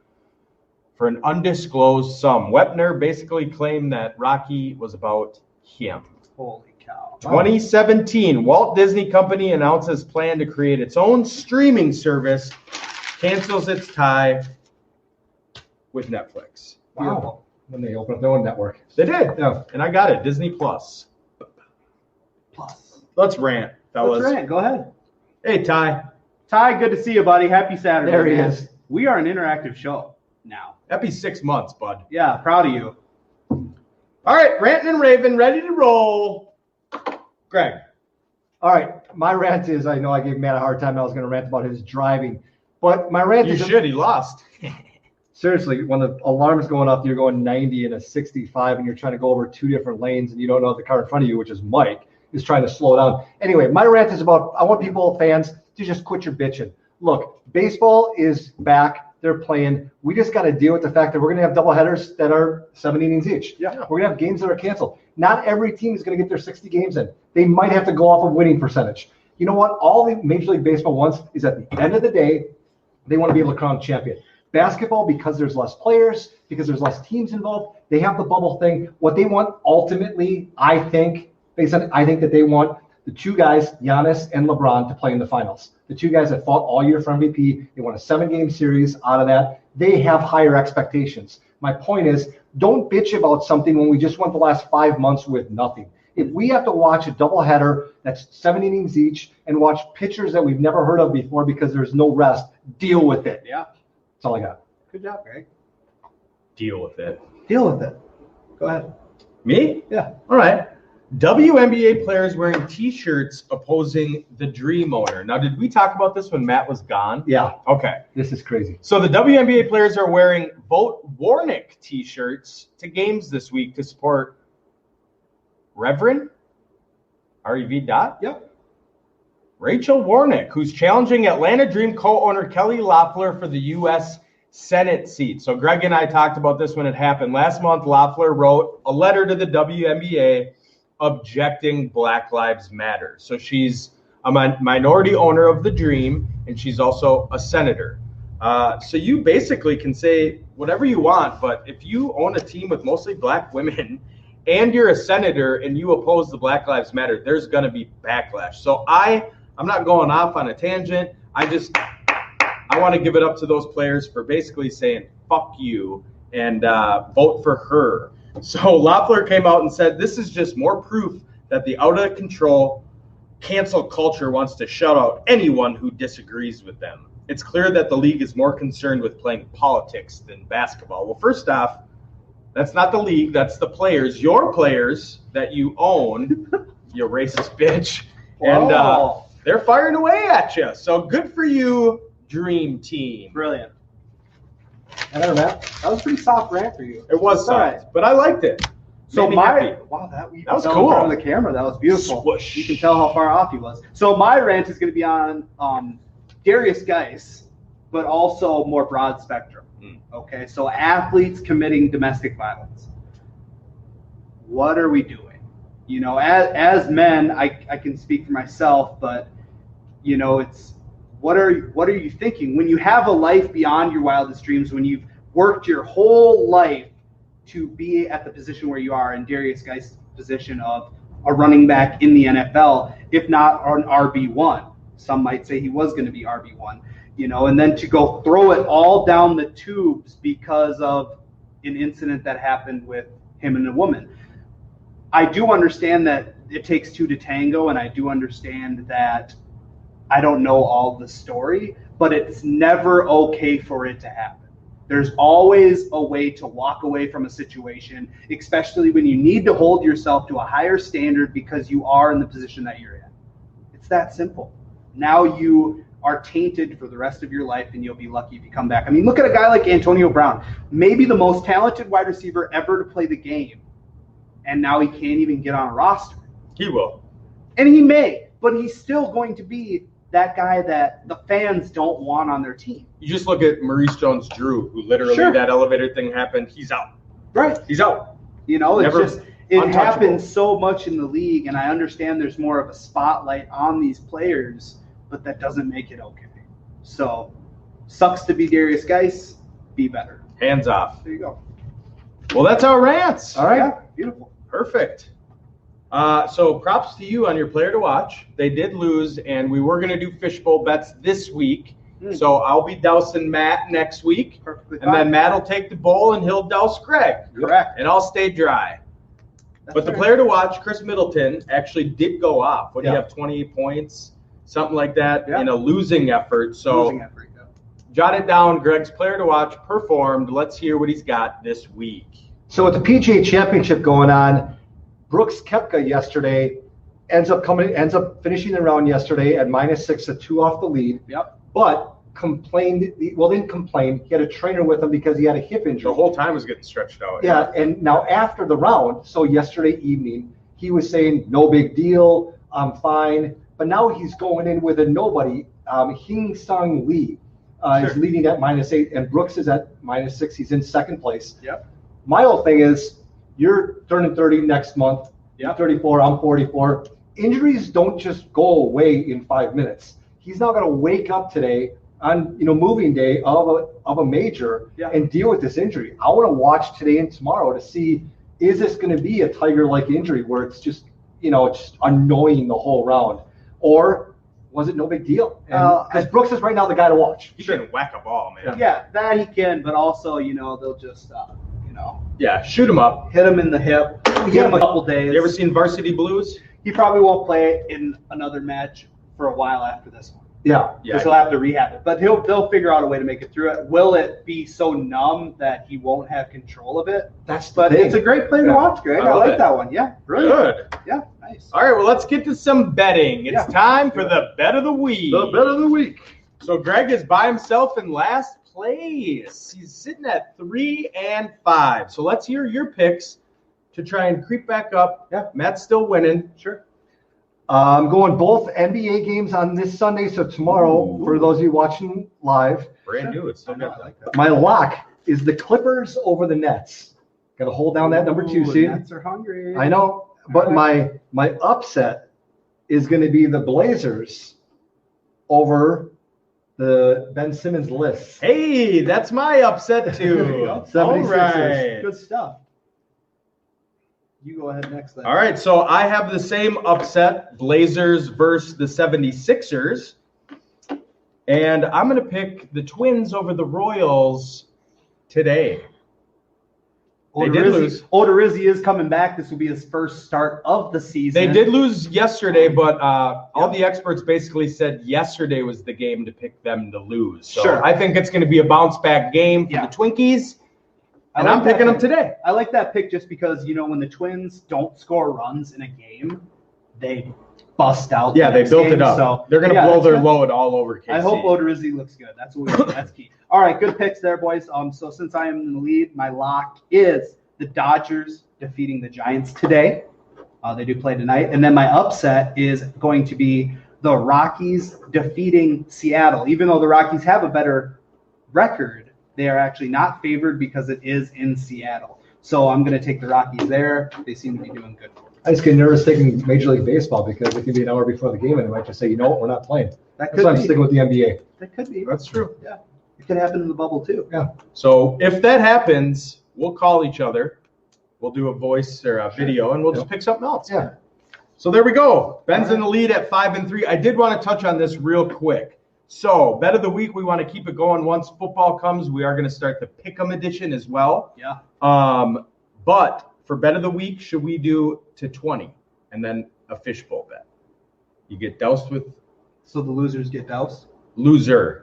for an undisclosed sum. Wepner basically claimed that Rocky was about him. Holy cow. 2017, Walt Disney Company announces plan to create its own streaming service, cancels its tie with Netflix. Wow. When they open up their own network. They did. Yeah. And I got it. Disney Plus. Let's rant, fellas. Let's rant. Go ahead. Hey, Ty. Ty, good to see you, buddy. Happy Saturday. There he is. We are an interactive show now. Happy 6 months, bud. Yeah, proud of you. All right, ranting and raving, ready to roll. Greg. All right, my rant is, I know I gave Matt a hard time. I was going to rant about his driving. But my rant is... You should. He lost. Seriously, when the alarm's going up, you're going 90 and a 65, and you're trying to go over 2 different lanes, and you don't know the car in front of you, which is Mike, is trying to slow down. Anyway, my rant is about, I want people, fans, to just quit your bitching. Look, baseball is back. They're playing. We just got to deal with the fact that we're going to have doubleheaders that are 7 innings each. Yeah. We're going to have games that are canceled. Not every team is going to get their 60 games in. They might have to go off of winning percentage. You know what? All the Major League Baseball wants is at the end of the day, they want to be able to crown champion. Basketball, because there's less players, because there's less teams involved, they have the bubble thing. What they want ultimately, I think that they want the 2 guys, Giannis and LeBron, to play in the finals. The 2 guys that fought all year for MVP, they won a 7-game series out of that. They have higher expectations. My point is, don't bitch about something when we just went the last 5 months with nothing. If we have to watch a doubleheader that's 7 innings each and watch pitchers that we've never heard of before because there's no rest, deal with it. Yeah. That's all I got. Good job, Greg. Deal with it. Deal with it. Go ahead. Me? Yeah. All right. WNBA players wearing T-shirts opposing the Dream owner. Now, did we talk about this when Matt was gone? Yeah. Okay. This is crazy. So the WNBA players are wearing Vote Warnick T-shirts to games this week to support Reverend R-E-V. Yep. Rachel Warnick, who's challenging Atlanta Dream co-owner Kelly Loeffler for the U.S. Senate seat. So Greg and I talked about this when it happened. Last month, Loeffler wrote a letter to the WNBA objecting Black Lives Matter. So she's a minority owner of the Dream, and she's also a senator. So you basically can say whatever you want, but if you own a team with mostly black women and you're a senator and you oppose the Black Lives Matter, there's going to be backlash. So I'm not going off on a tangent. I want to give it up to those players for basically saying, fuck you, and vote for her. So Loeffler came out and said, this is just more proof that the out-of-control cancel culture wants to shut out anyone who disagrees with them. It's clear that the league is more concerned with playing politics than basketball. Well, first off, that's not the league, that's the players. Your players that you own, you racist bitch. And they're firing away at you. So good for you, Dream Team. Brilliant. I don't know, Matt. That was a pretty soft rant for you. It was soft, right. but I liked it. So Made me happy. that was cool. in front of the camera. That was beautiful. Swoosh. You can tell how far off he was. So my rant is going to be on Darius Geis, but also more broad spectrum. Okay, so athletes committing domestic violence. What are we doing? You know, as men, I can speak for myself, but you know, it's what are you thinking when you have a life beyond your wildest dreams? When you've worked your whole life to be at the position where you are, in Darius Geis' position of a running back in the NFL, if not an RB1. Some might say he was going to be RB1, you know, and then to go throw it all down the tubes because of an incident that happened with him and a woman. I do understand that it takes two to tango, and I do understand that I don't know all the story, but it's never okay for it to happen. There's always a way to walk away from a situation, especially when you need to hold yourself to a higher standard because you are in the position that you're in. It's that simple. Now you are tainted for the rest of your life, and you'll be lucky if you come back. I mean, look at a guy like Antonio Brown, maybe the most talented wide receiver ever to play the game, and now he can't even get on a roster. He will. And he may, but he's still going to be that guy that the fans don't want on their team. You just look at Maurice Jones-Drew, who literally that elevator thing happened. He's out. Right. He's out. You know, it's just it happens so much in the league, and I understand there's more of a spotlight on these players, but that doesn't make it okay. So, sucks to be Darius Geis. Be better. Hands off. There you go. Well, that's our rants. All right. Yeah, beautiful. Perfect. So props to you on your player to watch. They did lose, and we were going to do fishbowl bets this week. So I'll be dousing Matt next week. Perfectly and then Matt will take the bowl, and he'll douse Greg. Correct. And I'll stay dry. But the player to watch, Chris Middleton, actually did go off. What do you have, 28 points? Something like that in a losing effort. So jot it down. Greg's player to watch performed. Let's hear what he's got this week. So with the PGA Championship going on, Brooks Koepka yesterday ends up finishing the round yesterday at -6, a 2 off the lead. Yep. But didn't complain. He had a trainer with him because he had a hip injury. The whole time was getting stretched out. Yeah, and now after the round, so yesterday evening, he was saying, no big deal, I'm fine. But now he's going in with a nobody. Hing Sung Lee is leading at -8, and Brooks is at -6. He's in second place. Yep. My whole thing is, you're turning 30 next month. You're 34. I'm 44. Injuries don't just go away in 5 minutes. He's not going to wake up today on moving day of a major and deal with this injury. I want to watch today and tomorrow to see, is this going to be a Tiger-like injury where it's just just annoying the whole round, or was it no big deal? Because Brooks is right now the guy to watch. He can whack a ball, man. Yeah, that he can, but also they'll just shoot him up, hit him in the hip, give him a couple days. You ever seen Varsity Blues? He probably won't play in another match for a while after this one. Yeah. Because he'll have to rehab it. But they'll figure out a way to make it through it. Will it be so numb that he won't have control of it? That's the thing. It's a great play to watch, Greg. I like that one. Yeah. Brilliant. Good. Yeah. Nice. All right, well, let's get to some betting. It's time for the bet of the week. The bet of the week. So Greg is by himself in last place. He's sitting at 3 and 5. So let's hear your picks to try and creep back up. Yeah. Matt's still winning. Sure. I'm going both NBA games on this Sunday, so tomorrow, for those of you watching live. Brand new. It's still good. I like that. My lock is the Clippers over the Nets. Got to hold down that number 2 seed. Nets are hungry. I know, but my upset is going to be the Blazers over the Ben Simmons list. Hey, that's my upset too. There you go. 76ers. All right. Good stuff. You go ahead next. Then. All right, so I have the same upset, Blazers versus the 76ers. And I'm going to pick the Twins over the Royals today. They did lose. Odorizzi is coming back. This will be his first start of the season. They did lose yesterday, but all the experts basically said yesterday was the game to pick them to lose. So Sure. I think it's going to be a bounce-back game for Yeah. the Twinkies, and I like I'm picking that them today. I like that pick just because, when the Twins don't score runs in a game, they bust out. Yeah, the they next built game, it up. So They're going to yeah, blow that's their good. load all over KC. I hope Odorizzi looks good. That's what we That's key. All right, good picks there, boys. So since I am in the lead, my lock is the Dodgers defeating the Giants today. They do play tonight. And then my upset is going to be the Rockies defeating Seattle. Even though the Rockies have a better record, they are actually not favored because it is in Seattle. So I'm going to take the Rockies there. They seem to be doing good. I just get nervous taking Major League Baseball because it can be an hour before the game and they might just say, you know what, we're not playing. That That's why I'm could be. sticking with the NBA. That could be. That's true. Yeah. It could happen in the bubble, too. Yeah. So if that happens, we'll call each other. We'll do a voice or a video, and we'll just pick something else. Yeah. So there we go. Ben's in the lead at 5 and 3. I did want to touch on this real quick. So bet of the week, we want to keep it going. Once football comes, we are going to start the Pick'em edition as well. Yeah. But for bet of the week, should we do to 20 and then a fishbowl bet? You get doused with So the losers get doused? loser.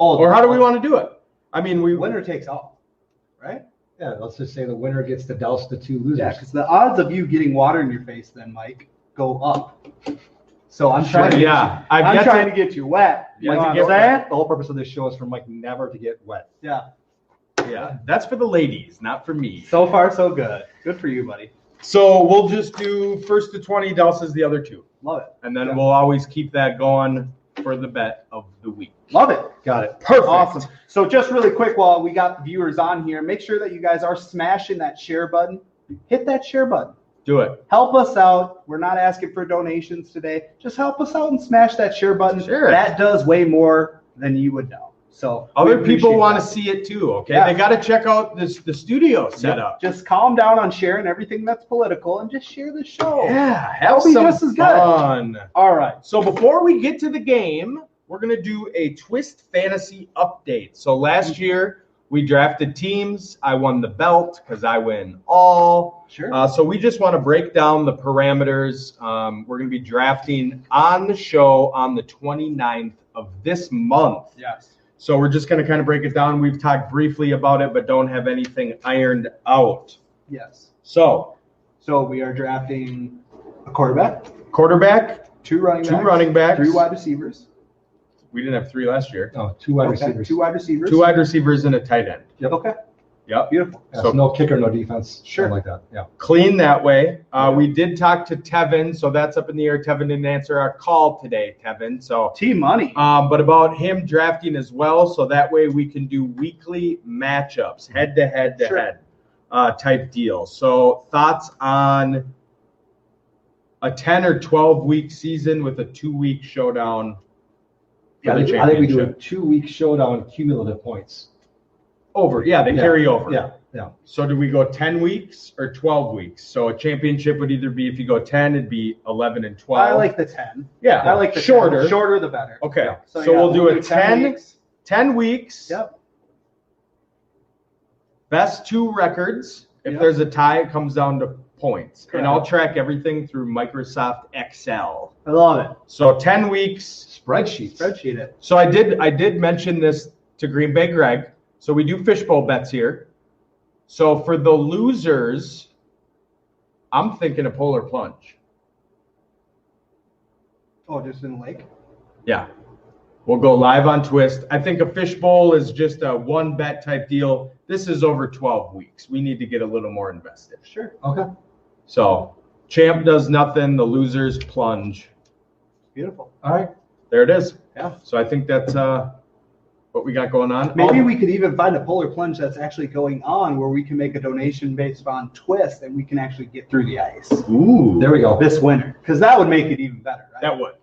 Oh, Or how do we want to do it? I mean, we winner takes all, right? Yeah, let's just say the winner gets to douse the 2 losers. Yeah, because the odds of you getting water in your face then, Mike, go up. So I'm trying to I've trying to get you wet. You Yeah, know to what get I'm saying? The whole purpose of this show is for Mike never to get wet. Yeah. Yeah, that's for the ladies, not for me. So far, so good. Good for you, buddy. So we'll just do first to 20, douses the other 2. Love it. And then we'll always keep that going for the bet of the week. Love it. Got it. Perfect. Awesome. So just really quick while we got viewers on here, make sure that you guys are smashing that share button. Hit that share button. Do it. Help us out. We're not asking for donations today. Just help us out and smash that share button. Sure. That does way more than you would know. So Other people want to see it too, okay? Yeah. They got to check out the studio setup. Just calm down on sharing everything that's political and just share the show. Yeah, have That'll be some just as good. fun. All right. So before we get to the game, we're going to do a Twist Fantasy update. So last year, we drafted teams. I won the belt because I win all. Sure. So we just want to break down the parameters. We're going to be drafting on the show on the 29th of this month. Yes. So we're just going to kind of break it down. We've talked briefly about it, but don't have anything ironed out. Yes. So So we are drafting a quarterback, quarterback, 2 running backs, 2 running backs. 3 wide receivers. We didn't have 3 last year. Oh, 2 wide Okay, receivers. 2 wide receivers. 2 wide receivers and a tight end. Yep. Okay. Yep. Beautiful. Yeah, So- so no kicker, no defense. Sure. Something like that. Yeah. Clean that way. We did talk to Tevin, so that's up in the air. Tevin didn't answer our call today, Tevin. So, Team money. but about him drafting as well, so that way we can do weekly matchups, head to head to head type deal. So, thoughts on a 10 or 12 week season with a 2-week showdown? Yeah, for the I think we do a championship? 2-week showdown cumulative points. Over. Yeah, they carry over. Yeah, yeah. So do we go 10 weeks or 12 weeks? So a championship would either be, if you go 10, it'd be 11 and 12. I like the 10. Yeah, I like the shorter. 10. Shorter the better. Okay, Yeah. so yeah, we'll do a 10 weeks. 10 weeks. Yep. Best 2 records. If Yep. there's a tie, it comes down to points. Correct. And I'll track everything through Microsoft Excel. I love it. So 10 weeks. Spreadsheets. Spreadsheet it. So I did mention this to Green Bay Greg. So we do fishbowl bets here. So for the losers, I'm thinking a polar plunge. Oh, just in the lake? Yeah. We'll go live on Twist. I think a fishbowl is just a one bet type deal. This is over 12 weeks. We need to get a little more invested. Sure. Okay. So champ does nothing. The losers plunge. Beautiful. All right. There it is. Yeah. So I think that's what we got going on. Maybe we could even find a polar plunge that's actually going on where we can make a donation based on Twist and we can actually get through the ice Ooh. There we go. this winter. Because that would make it even better, right? That would.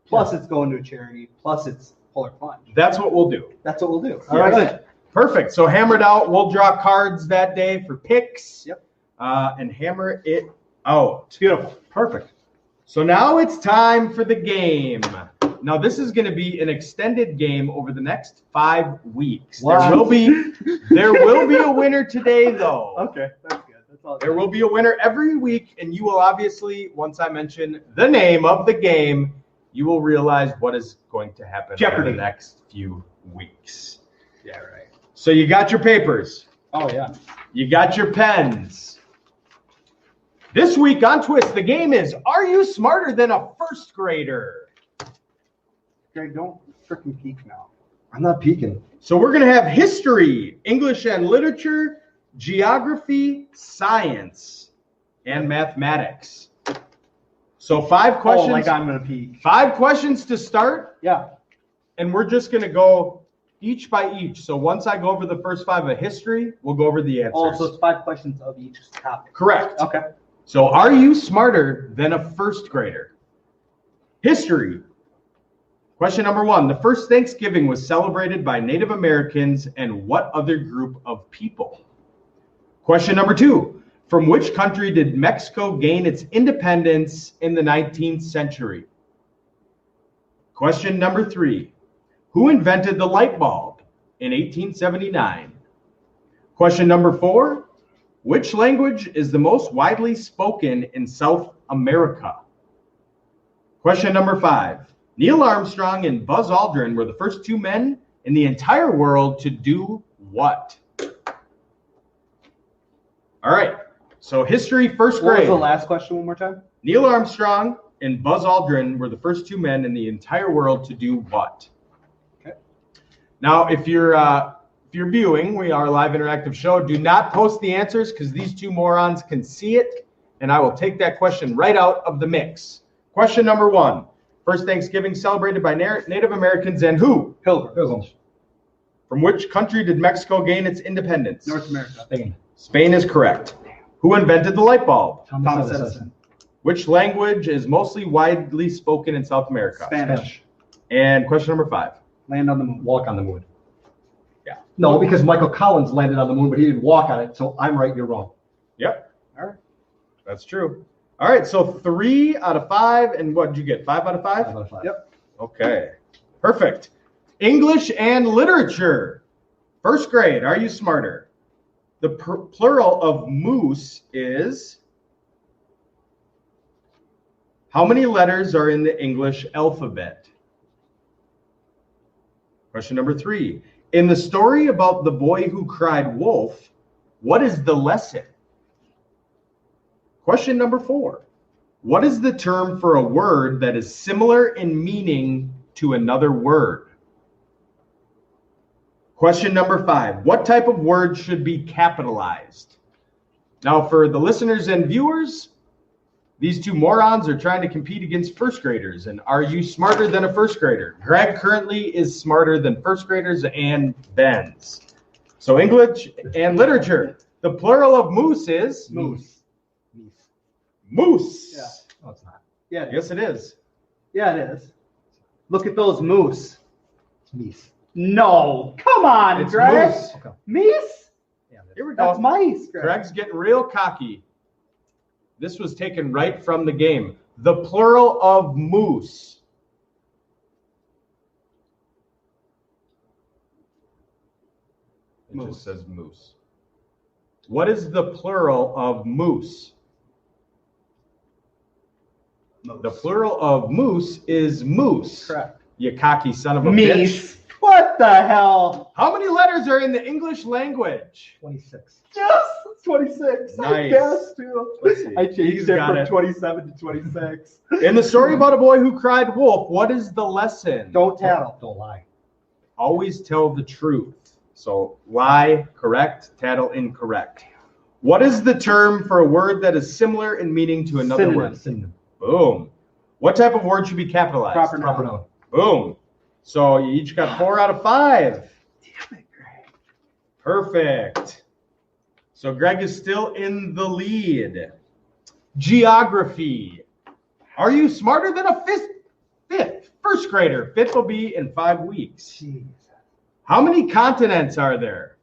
Plus it's going to a charity. Plus it's polar plunge. That's what we'll do. That's what we'll do. All right. Good. Perfect. So hammer it out. We'll draw cards that day for picks. Yep. And hammer it out. Beautiful. Perfect. So now it's time for the game. Now this is going to be an extended game over the next 5 weeks. Wow. There will be a winner today, though. Okay, that's good. That's all. There will be a winner every week, and you will obviously, once I mention the name of the game, you will realize what is going to happen Jeopardy. over the next few weeks. Yeah, right. So you got your papers. Oh yeah. You got your pens. This week on Twist, the game is, are you smarter than a first grader? Greg, don't freaking peek now. I'm not peeking. So we're going to have history, English and literature, geography, science, and mathematics. So 5 questions. Oh, like I'm gonna peek. 5 questions to start, Yeah. and we're just going to go each by each. So once I go over the first 5 of history, we'll go over the answers. Oh, so it's 5 questions of each topic. Correct. Okay. So are you smarter than a first grader? History. Question number 1. The first Thanksgiving was celebrated by Native Americans and what other group of people? Question number 2. From which country did Mexico gain its independence in the 19th century? Question number 3. Who invented the light bulb in 1879? Question number 4. Which language is the most widely spoken in South America? Question number 5. Neil Armstrong and Buzz Aldrin were the first 2 men in the entire world to do what? All right. So history, first What was grade. the last question one more time? Neil Armstrong and Buzz Aldrin were the first 2 men in the entire world to do what? Okay. Now, if you're viewing, we are a live interactive show. Do not post the answers because these 2 morons can see it, and I will take that question right out of the mix. Question number 1. First Thanksgiving celebrated by Native Americans and who? Pilgrims. From which country did Mexico gain its independence? North America. Spain. Spain is correct. Who invented the light bulb? Thomas Edison. Which language is mostly widely spoken in South America? Spanish. And question number 5. Land on the moon. Walk on the moon. Yeah. No, because Michael Collins landed on the moon, but he didn't walk on it. So I'm right, you're wrong. Yep. All right. That's true. All right, so 3 out of 5, and what did you get? 5 out of 5? 5 out of 5. Yep. Okay, perfect. English and literature. First grade, are you smarter? The plural of moose is? How many letters are in the English alphabet? Question number 3. In the story about the boy who cried wolf, what is the lesson? Question number 4. What is the term for a word that is similar in meaning to another word? Question number 5. What type of word should be capitalized? Now, for the listeners and viewers, these 2 morons are trying to compete against first graders. And are you smarter than a first grader? Greg currently is smarter than first graders and Ben's. So English and literature. The plural of moose is? Moose. Moose. Yeah. No, it's not. Yeah. It is. Yes, it is. Yeah, it is. Look at those moose. It's meese. No, come on, It's Greg. moose. Okay. Meese? Yeah, Here we go. That's mice, Greg. Greg's getting real cocky. This was taken right from the game. The plural of moose. It Moose. just says moose. What is the plural of moose? Moose. The plural of moose is moose. Correct. You cocky son of a bitch. Meese. What the hell? How many letters are in the English language? 26. Yes, it's 26. I Nice. guessed too. Let's see. I He's changed it got from it. 27 to 26. In the story about a boy who cried wolf, what is the lesson? Don't tattle. Don't lie. Always tell the truth. So lie, correct, tattle, incorrect. What is the term for a word that is similar in meaning to another Synonym. word? Synonym. Boom. What type of word should be capitalized? Proper Proper noun. noun. Boom. So you each got 4 out of 5. Damn it, Greg. Perfect. So Greg is still in the lead. Geography. Are you smarter than a first grader? Fifth will be in 5 weeks. Jeez. How many continents are there?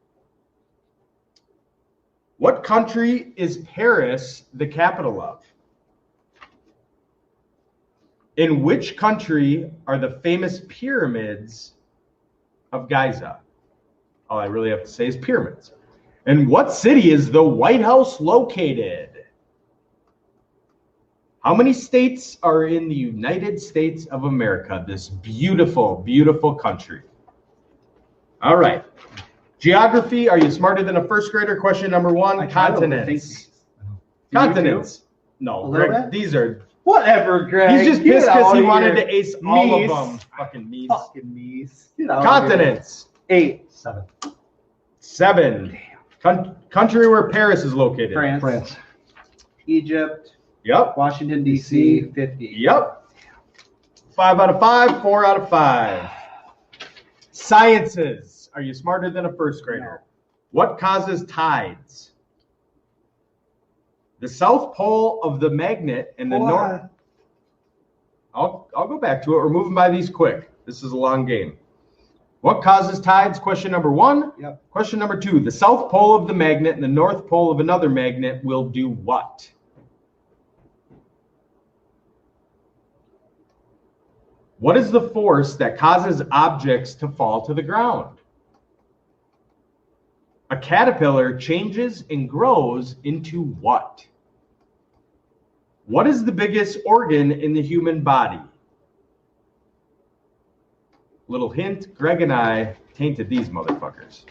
What country is Paris the capital of? In which country are the famous pyramids of Giza? All I really have to say is pyramids. In what city is the White House located? How many states are in the United States of America, this beautiful, beautiful country? All right. Geography, are you smarter than a first grader? Question number 1, continents. Continents. No, A little Greg, bit? these are... Whatever, Greg. He's just Get pissed because out he of wanted here. to ace all of Meese. them. Fucking me's. Fucking meese. Get out of Continents. here. 8. 7. 7. Country where Paris is located. France. France. Egypt. Yep. Washington, D.C. 50. Yep. 5 out of 5. 4 out of 5. Sciences. Are you smarter than a first grader? What causes tides? The south pole of the magnet and the north. I'll go back to it. We're moving by these quick. This is a long game. What causes tides? Question number 1. Yep. Question number 2. The south pole of the magnet and the north pole of another magnet will do what? What is the force that causes objects to fall to the ground? A caterpillar changes and grows into what? What is the biggest organ in the human body? Little hint, Greg and I tainted these motherfuckers.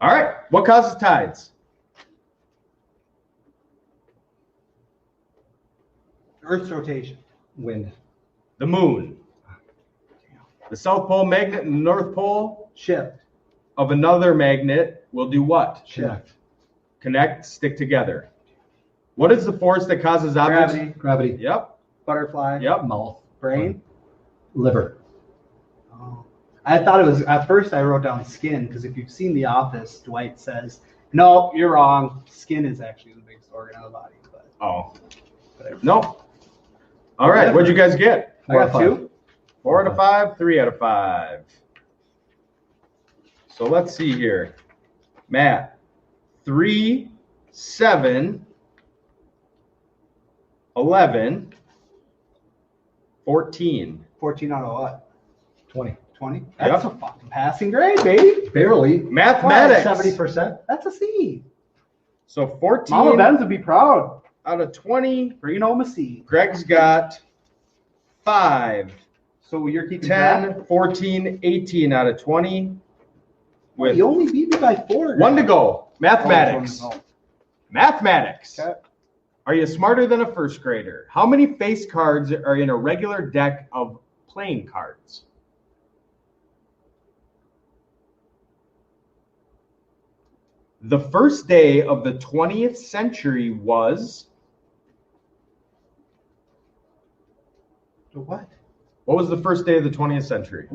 All right, what causes tides? Earth's rotation. Wind. The moon. The south pole magnet and the north pole Shift. of another magnet will do what? Shift. Connect, stick together. What is the force that causes objects? Gravity. Gravity. Yep, Butterfly. yep. Mouth. Brain. Liver. Oh. I thought it was, at first I wrote down skin, because if you've seen The Office, Dwight says, no, you're wrong. Skin is actually the biggest organ of the body. But Oh, whatever. no. All right, what'd you guys get? I got 5. 2? 4 out of 5, 3 out of 5. So let's see here. Matt, 3, 7, 11, 14. 14 out of what? 20. 20? That's Yep. a fucking passing grade, baby. Barely. Mathematics. 70%. That's a C. So 14 Mama Benz would be proud. out of 20. Bringing home a C. Greg's got 5, So you're keeping track? 10, 14, 18 out of 20. With You only beat me by 4. 1 to go. Mathematics. Oh, Mathematics. okay. Are you smarter than a first grader? How many face cards are in a regular deck of playing cards? The first day of the 20th century was... What? What was the first day of the 20th century?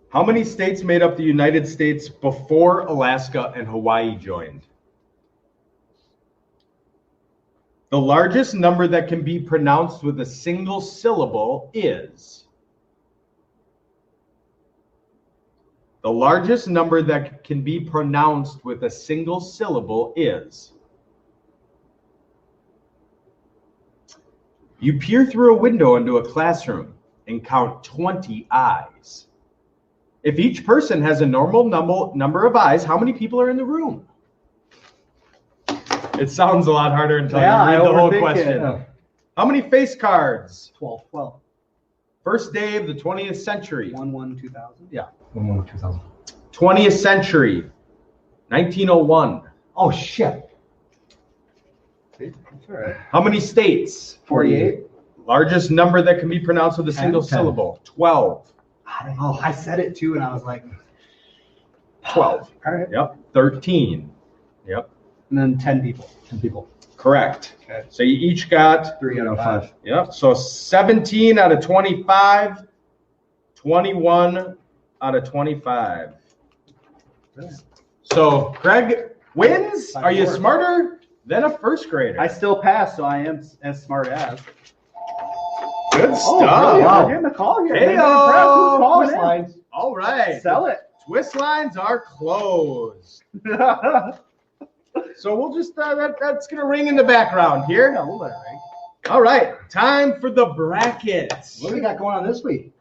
How many states made up the United States before Alaska and Hawaii joined? The largest number that can be pronounced with a single syllable is... The largest number that can be pronounced with a single syllable is... You peer through a window into a classroom and count 20 eyes. If each person has a normal number of eyes, how many people are in the room? It sounds a lot harder until you read the whole question. How many face cards? 12. First day of the 20th century. 1/1/2000. Yeah. 1/1/2000. 20th century. 1901. Oh shit. That's all right. How many states? 48. Largest number that can be pronounced with a single 10. syllable. 12. Oh, I said it too, and I was like, 12. all right. Yep. 13. Yep. And then 10 people. 10 people. Correct. Okay. So you each got 3 out of 5. Yep. So 17 out of 25, 21 out of 25. So Craig wins. Are you smarter than a first grader? I still pass, so I am as smart as. Good Oh, stuff. really? Wow. We're getting a call here. Hey-o. Who's calling Twist in? lines. All right. Sell it. Twist lines are closed. So we'll just that's gonna ring in the background here. Yeah, we'll let it ring. All right, time for the brackets. What do we got going on this week?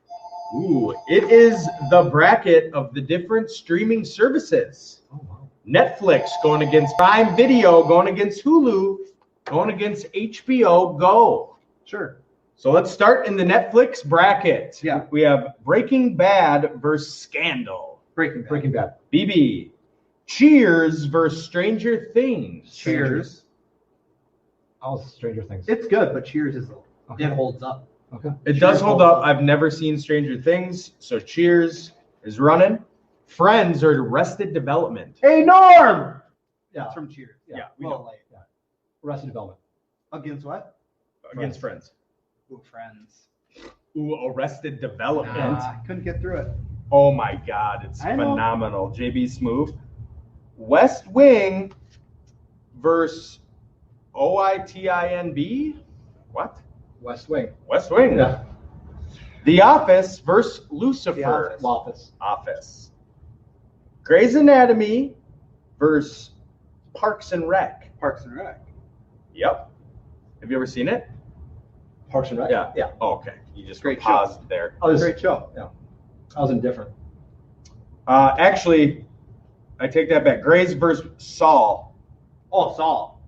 Ooh, it is the bracket of the different streaming services. Oh wow. Netflix going against Prime Video, going against Hulu, going against HBO Go. Sure. So let's start in the Netflix bracket. Yeah. We have Breaking Bad versus Scandal. Breaking Bad. BB. Cheers versus Stranger Things. Cheers. Oh, Stranger Things. It's good, but Cheers is Okay. it holds up. Okay. It Cheers does hold holds up. up. I've never seen Stranger Things, so Cheers is running. Friends or Arrested Development. Hey, Norm. Yeah. That's from Cheers. Yeah, we Well, know. like, Arrested Development. against what? Against Friends. Ooh, Friends. Ooh, Arrested Development. I couldn't get through it. Oh my God, it's I know. phenomenal. JB Smoove. West Wing versus OITINB. What? West Wing. West Wing. Yeah. The Office versus Lucifer. Office. Grey's Anatomy versus Parks and Rec. Parks and Rec. Yep. Have you ever seen it? Parks and Rec. Yeah. Yeah. Oh, okay. You just Great paused there. I was Great show. I was indifferent. Actually, I take that back. Grey's versus Saul. Oh, Saul.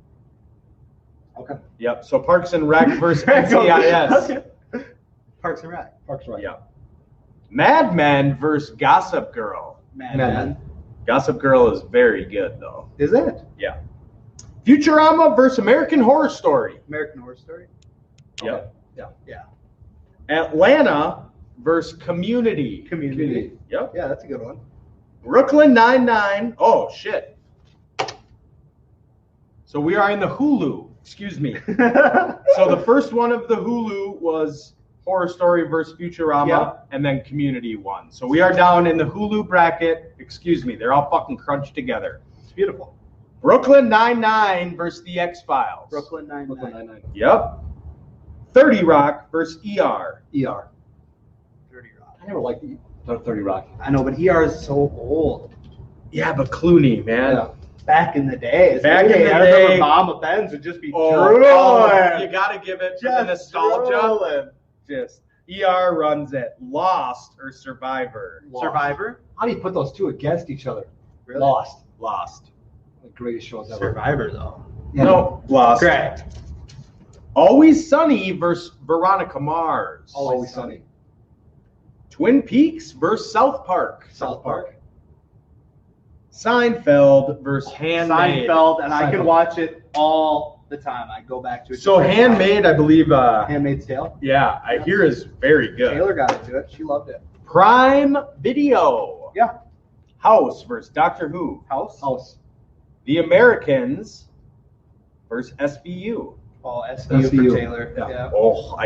Okay. Yep. So Parks and Rec versus NCIS. Okay. Parks and Rec. Parks and Rec. Yep. Mad Men versus Gossip Girl. Mad Mad Men. Men. Gossip Girl is very good though. Is it? Yeah. Futurama versus American Horror Story. American Horror Story? Yep. Yeah. Atlanta versus Community. Community. Yep. Yeah, that's a good one. Brooklyn Nine-Nine. Oh, shit. So we are in the Hulu. Excuse me. So the first one of the Hulu was Horror Story versus Futurama, Yeah. and then Community won. So we are down in the Hulu bracket. Excuse me. They're all fucking crunched together. It's beautiful. Brooklyn Nine-Nine versus The X-Files. Brooklyn Nine-Nine. Brooklyn Nine-Nine. Yep. 30 Rock versus ER. ER. 30 Rock. I never liked 30 Rock. I know, but ER is so old. Yeah, but Clooney, man. Yeah. Back in the day. Back in the I day. remember Mama Benz would just be Oh, drooling. you gotta give it Just the nostalgia. drooling. Just ER runs it. Lost or Survivor? Lost. Survivor? How do you put those two against each other? Really? Lost. Lost. The greatest shows ever. Survivor, though. Yeah. No, Lost. Correct. Always Sunny versus Veronica Mars. Always Sunny. Twin Peaks versus South Park. South Park. Seinfeld versus Handmaid. Seinfeld, and I can Seinfeld. watch it all the time. I go back to it. So Handmaid, I believe, Handmaid's Tale. yeah, I hear is very good. Taylor got into it. She loved it. Prime Video. Yeah. House versus Doctor Who. House. House. The Americans versus SVU. Oh, SVU for SVU. Taylor. Yeah. Yeah. Oh,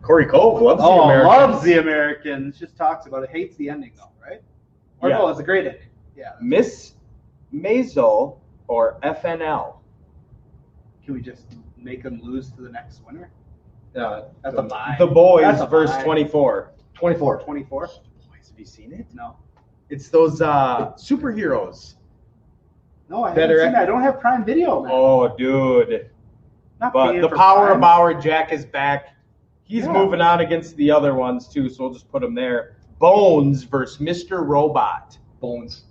Corey Cove loves the Oh, Americans. loves the Americans. Just talks about it. Hates the ending, though, right? Or Yeah. no, it's a great ending. Yeah. Miss Maisel or FNL. Can we just make them lose to the next winner? Yeah. That's a bye. The Boys That's a versus bye. 24. 24. 24? Boys, have you seen it? No. It's those superheroes. No, I haven't Better- seen that. I don't have Prime Video, man. Oh, dude. Not But paying the for power Prime. of our Jack is back. He's Yeah. moving on against the other ones, too, so we'll just put him there. Bones versus Mr. Robot. Bones.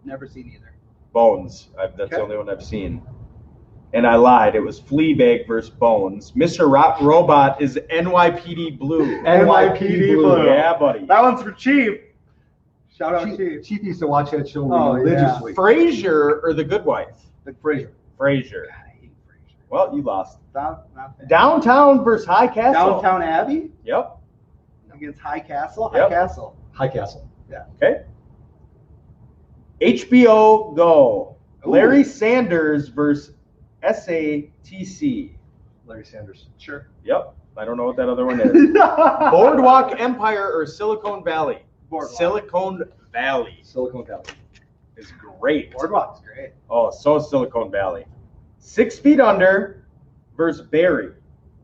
Never seen either. Bones. That's the Okay. only one I've seen. And I lied. It was Fleabag versus Bones. Mr. Robot is NYPD Blue. NYPD Blue. Yeah, buddy. That one's for Chief. Shout out Chief. Chief used to watch that show religiously. Frasier or The Good Wife? Frasier. Frasier. I hate Frasier. Well, you lost. Not bad. Downtown versus High Castle. Downtown Abbey Yep. against High Castle. Yep. High Castle. High Castle. Okay. HBO Go. Ooh. Larry Sanders versus SATC. Larry Sanders. Sure. Yep. I don't know what that other one is. Boardwalk Empire or Silicon Valley? Boardwalk. Silicon Valley Silicon Valley. is great. Boardwalk's great. Oh, so is Silicon Valley. 6 Feet Under versus Barry.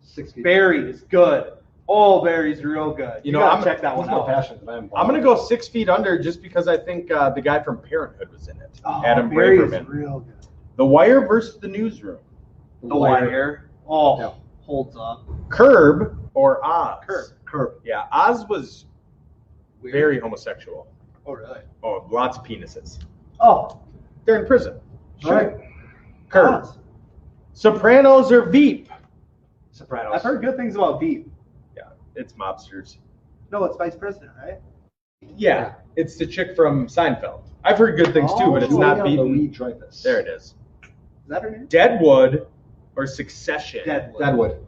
6 feet. Barry is good. Oh, Barry's real good. You know, gotta I'm- check that He's one more out. passionate than I am. I'm going to go 6 Feet Under just because I think the guy from Parenthood was in it. Oh, Adam Barry's Braverman. real good. The Wire versus The Newsroom. The Wire. Oh, Yeah. holds up. Curb or Oz? Curb. Yeah, Oz was Weird. very homosexual. Oh, really? Oh, lots of penises. Oh, They're in prison. All right. Curb. Oz. Sopranos or Veep? Sopranos. I've heard good things about Veep. Yeah, it's mobsters. No, it's Vice President, right? Yeah, it's the chick from Seinfeld. I've heard good things too, but it's not Julia beaten. Louis-Dreyfus. There it is. Is that her name? Deadwood or Succession? Deadwood.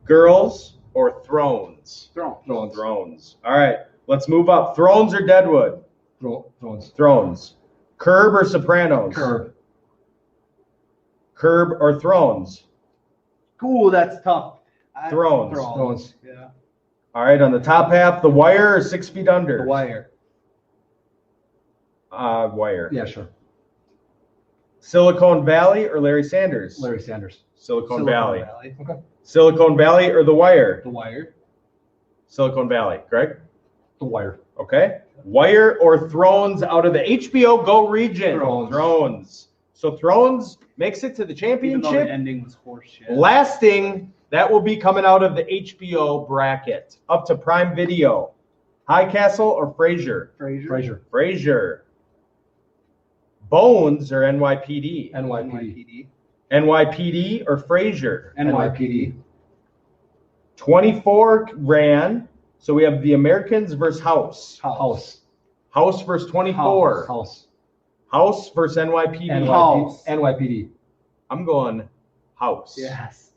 Girls or Thrones? Thrones. Thrones. All right, let's move up. Thrones or Deadwood? Thrones. Thrones. Curb or Sopranos? Curb. Curb or Thrones? Ooh, that's tough. Thrones. Thrones. Yeah. All right, on the top half, The Wire or 6 Feet Under? The Wire. Wire. Yeah, sure. Silicon Valley or Larry Sanders? Larry Sanders. Silicon Valley. Okay. Silicon Valley or The Wire? The Wire. Silicon Valley. Greg? The Wire. Okay. Wire or Thrones out of the HBO Go region? Thrones. So Thrones makes it to the Even though the championship. ending was horseshit. Lasting, that will be coming out of the HBO bracket. Up to Prime Video. High Castle or Frasier? Frasier. Frasier. Bones or NYPD? NYPD. NYPD or Frasier? NYPD. 24 ran. So we have the Americans versus House. House. House versus 24. House. House versus NYPD. House. NYPD. I'm going House. Yes.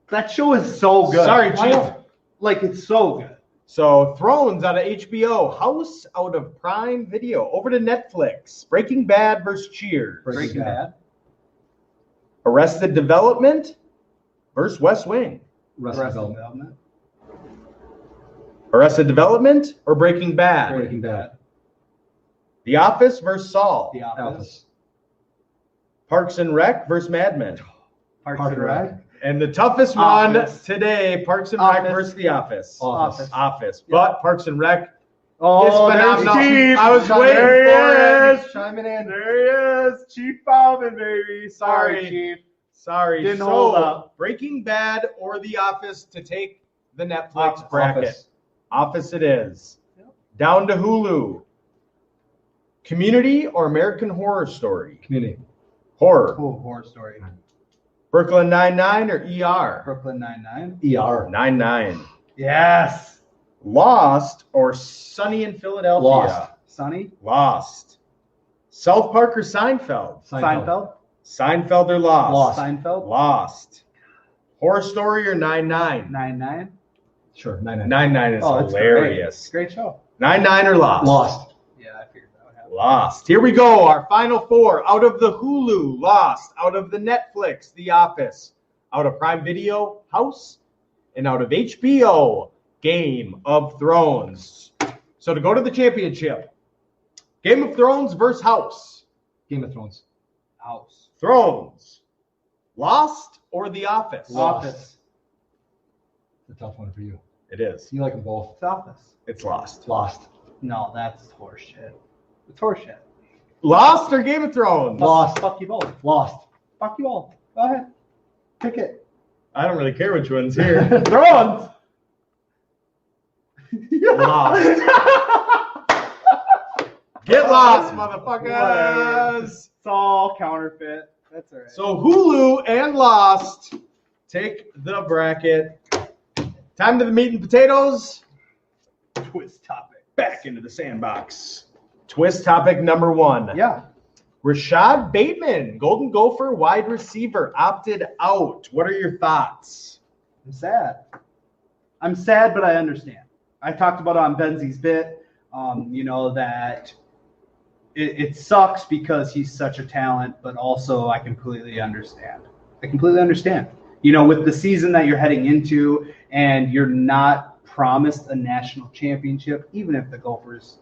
That show is so good. Sorry, Chief. Like, it's so good. So Thrones out of HBO. House out of Prime Video. Over to Netflix. Breaking Bad versus Cheers. Breaking Bad. Arrested Development versus West Wing. Arrested Arrested Development. Development. Arrested Development or Breaking Bad? Breaking Bad. The Office versus Saul. The Office. Office. Parks and Rec versus Mad Men. Parks Park and and Rec. Rec. And the toughest Office. one today, Parks and Rec Office. versus The Office. Office. Office. But Parks and Rec is Oh, phenomenal. there's Chief. I was waiting There he for it. is. Chiming in. There he is. Chief Bauman, baby. Sorry. Chief. Sorry. Didn't so, hold up. Breaking Bad or The Office to take the Netflix Office. bracket. Office it is. Yep. Down to Hulu. Community or American Horror Story? Community. Horror. Cool horror story. Brooklyn Nine-Nine or ER? Brooklyn Nine-Nine. ER. 9-9. Yes. Lost or Sunny in Philadelphia? Lost. Sunny. Lost. South Park or Seinfeld? Seinfeld. Seinfeld or Lost? Lost. Seinfeld. Lost. Horror Story or 9-9? 9-9. Sure. 9-9. 9-9 is Oh, it's hilarious. Great show. 9-9 or Lost? Lost. Yeah, I figured that would happen. Lost. Here we go. Our final four. Out of the Hulu, Lost. Out of the Netflix, The Office. Out of Prime Video, House. And out of HBO, Game of Thrones. So to go to the championship, Game of Thrones versus House. Game of Thrones. House. Thrones. Lost or The Office? Lost. Office. It's a tough one for you. It is. You like them both. It's Office. It's Lost. Lost. No, that's horseshit. It's horseshit. Lost or Game of Thrones? Lost. Fuck you both. Lost. Fuck you all. Go ahead. Pick it. I don't really care which one's here. Thrones. Lost. Get lost, motherfuckers. It's all counterfeit. That's all right. So Hulu and Lost take the bracket. Time to the meat and potatoes. Twist topic. Back into the sandbox. Twist topic number 1. Yeah. Rashad Bateman, Golden Gopher wide receiver, opted out. What are your thoughts? I'm sad, but I understand. I talked about it on Benzie's bit, that it sucks because he's such a talent, but also I completely understand. With the season that you're heading into and you're not promised a national championship, even if the Gophers,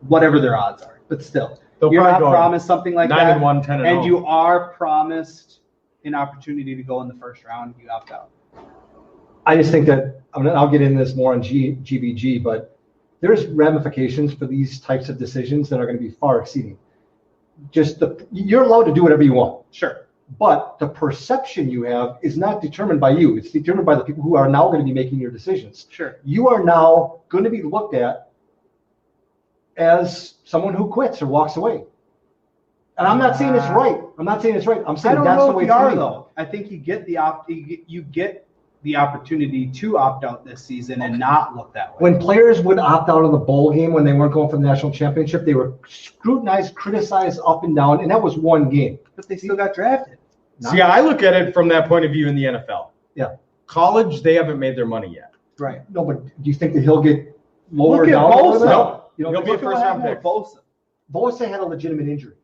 whatever their odds are, but still, you're not promised something like 9-1, 10-0. and you are promised an opportunity to go in the first round, you opt out. I just think that I'll get into this more on GBG, but there's ramifications for these types of decisions that are going to be far exceeding. You're allowed to do whatever you want. Sure. But the perception you have is not determined by you. It's determined by the people who are now going to be making your decisions. Sure. You are now going to be looked at as someone who quits or walks away. And I'm not saying it's right. I'm saying that's the way it's going. Though. I think you get the opportunity to opt out this season and not look that way. When players would opt out of the bowl game when they weren't going for the national championship, they were scrutinized, criticized up and down, and that was one game. But they still got drafted. See, I look at it from that point of view in the NFL. Yeah. College, they haven't made their money yet. Right. No, but do you think that he'll get lower Look at down? Bosa. No. He'll be a first-round pick. Bosa had a legitimate injury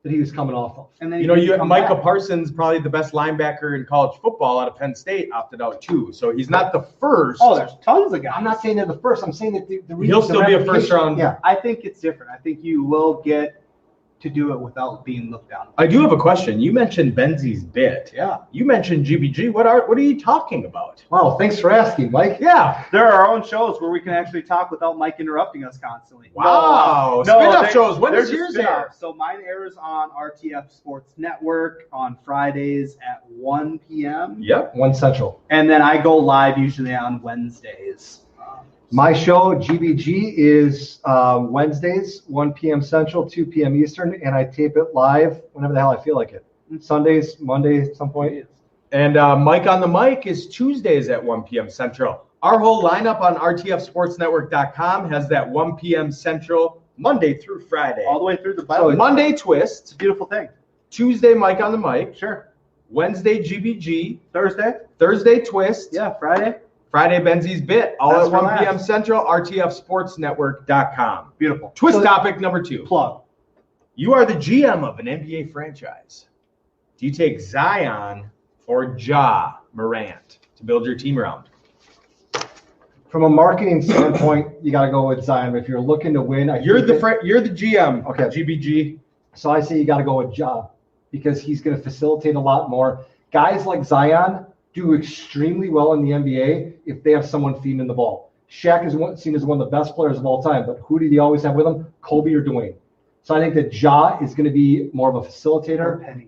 that he was coming off of. And then you had Micah Parsons, probably the best linebacker in college football out of Penn State, opted out too. So he's not the first. Oh, there's tons of guys. I'm not saying they're the first. I'm saying that he'll still be a first-round. Yeah. I think it's different. I think you will get to do it without being looked down. I do have a question. You mentioned Benzie's bit. Yeah. You mentioned GBG. What are you talking about? Wow, thanks for asking, Mike. Yeah. There are our own shows where we can actually talk without Mike interrupting us constantly. Wow. Spin-off shows. When does yours air? So mine airs on RTF Sports Network on Fridays at 1 p.m. Yep. 1 Central. And then I go live usually on Wednesdays. My show, GBG, is Wednesdays, 1 p.m. Central, 2 p.m. Eastern, and I tape it live whenever the hell I feel like it. Sundays, Mondays, at some point. And Mike on the Mic is Tuesdays at 1 p.m. Central. Our whole lineup on rtfsportsnetwork.com has that 1 p.m. Central, Monday through Friday. All the way through the So Bible. Monday Twist. It's a beautiful thing. Tuesday Mike on the Mic. Sure. Wednesday GBG. Thursday Twist. Yeah, Friday Benzie's Bit. All That's at 1 relaxed. p.m. Central, rtfsportsnetwork.com. Beautiful. Twist topic number 2. Plug. You are the GM of an NBA franchise. Do you take Zion or Ja Morant to build your team around? From a marketing standpoint, you got to go with Zion. But if you're looking to win, You're the GM. Okay. GBG. So I say you got to go with Ja because he's going to facilitate a lot more. Guys like Zion do extremely well in the NBA if they have someone feeding in the ball. Shaq is seen as one of the best players of all time, but who did he always have with him? Kobe or Dwayne. So I think that Ja is going to be more of a facilitator.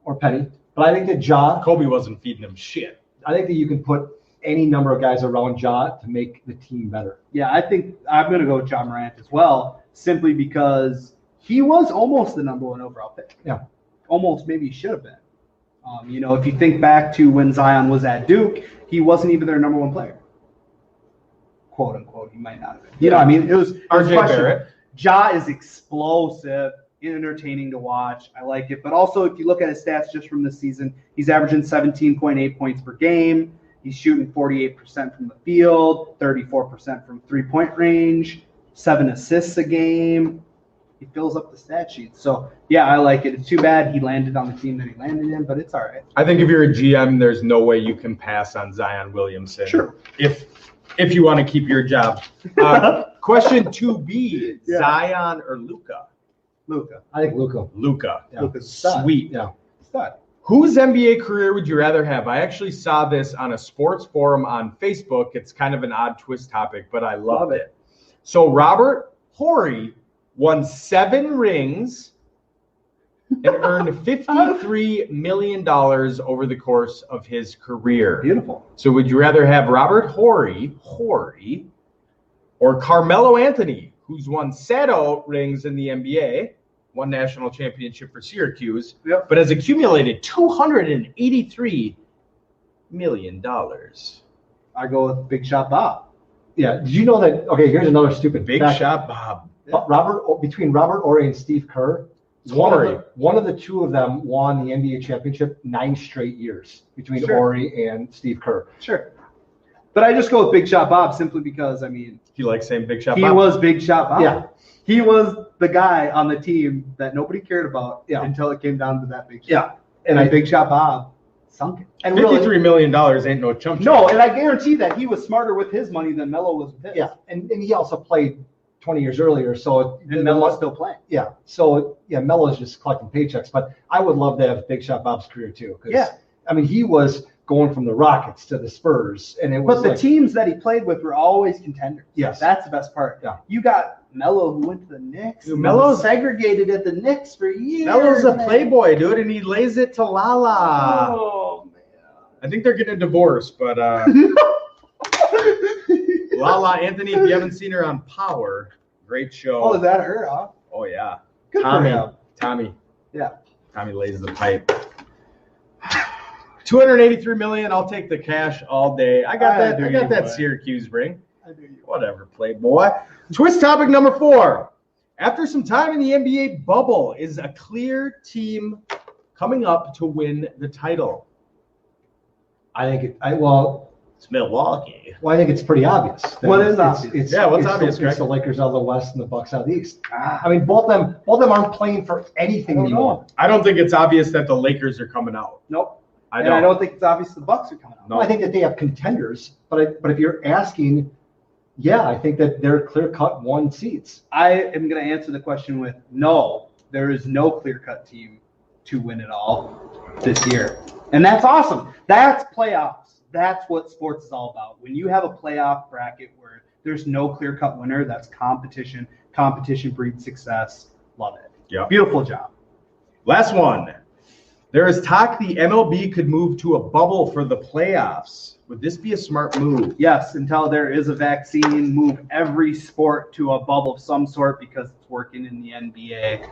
Or Penny. But I think that Ja. Kobe wasn't feeding him shit. I think that you can put any number of guys around Ja to make the team better. Yeah, I think I'm going to go with Ja Morant as well, simply because he was almost the number 1 overall pick. Yeah. Almost, maybe he should have been. If you think back to when Zion was at Duke, he wasn't even their number 1 player. Quote unquote, he might not have been. It was RJ Barrett. Ja is explosive, entertaining to watch. I like it. But also, if you look at his stats just from this season, he's averaging 17.8 points per game. He's shooting 48% from the field, 34% from three-point range, 7 assists a game. He fills up the stat sheet. So, yeah, I like it. It's too bad he landed on the team that he landed in, but it's all right. I think if you're a GM, there's no way you can pass on Zion Williamson. Sure. If you want to keep your job. Question 2B, Yeah. Zion or Luka? Luka. I think Luka. Luka. Yeah. Luka's a stud. Sweet. Yeah. Stud. Whose NBA career would you rather have? I actually saw this on a sports forum on Facebook. It's kind of an odd twist topic, but I loved it. So Robert Horry won 7 rings and earned $53 million over the course of his career. Beautiful. So would you rather have Robert Horry, or Carmelo Anthony, who's won Sato rings in the NBA, one national championship for Syracuse, Yep. but has accumulated $283 million. I go with Big Shot Bob. Yeah. Did you know that? Okay, here's another stupid Big fact. Shot Bob. Between Robert Horry and Steve Kerr, It's one Horry. of the two of them won the NBA championship 9 straight years between Sure. Horry and Steve Kerr. Sure. But I just go with Big Shot Bob simply because, I mean, You like saying Big Shot he Bob? was Big Shot Bob. Yeah. He was the guy on the team that nobody cared about Yeah. until it came down to that Big Shot. Yeah. And Big Shot Bob sunk it. And $53 million ain't no chump No, change. and I guarantee that he was smarter with his money than Melo was with his. Yeah, and he also played 20 years earlier, so And Melo's still playing. yeah. So yeah, Melo's just collecting paychecks, but I would love to have Big Shot Bob's career too. 'Cause, Yeah. I mean, he was going from the Rockets to the Spurs, and it was But the like, teams that he played with were always contenders. Yes. That's the best part. Yeah. You got Melo who went to the Knicks. Dude, and Melo's- was segregated at the Knicks for years. Melo's a man. playboy, dude, and he lays it to Lala. Oh, I think they're getting a divorce, but man. Lala Anthony, if you haven't seen her on Power, great show. Oh, is that her, huh? Oh, yeah. Good Tommy. for him. Tommy. Yeah. Tommy lays the pipe. 283 million. I'll take the cash all day. I got I that. do I got you, that boy. Syracuse ring. I do you. Whatever, playboy. Twist topic number 4. After some time in the NBA bubble, is a clear team coming up to win the title? I think It's Milwaukee. I think it's pretty obvious. What is It's- obvious? Yeah, what's it's obvious, the, it's Greg? the Lakers out of the West and the Bucks out of the East. Ah, I mean, both of them aren't playing for anything I don't know. anymore. I don't think it's obvious that the Lakers are coming out. nope. I And don't. I don't think it's obvious the Bucks are coming out. No. Well, I think that they have contenders, but if you're asking, yeah, I think that they're clear-cut 1 seeds. I am going to answer the question with no. There is no clear-cut team to win it all this year, and that's awesome. That's playoffs. That's what sports is all about. When you have a playoff bracket where there's no clear-cut winner, that's competition. Competition breeds success. Love it. Yeah. Beautiful job. Last one. There is talk the MLB could move to a bubble for the playoffs. Would this be a smart move? Yes, until there is a vaccine, move every sport to a bubble of some sort because it's working in the NBA,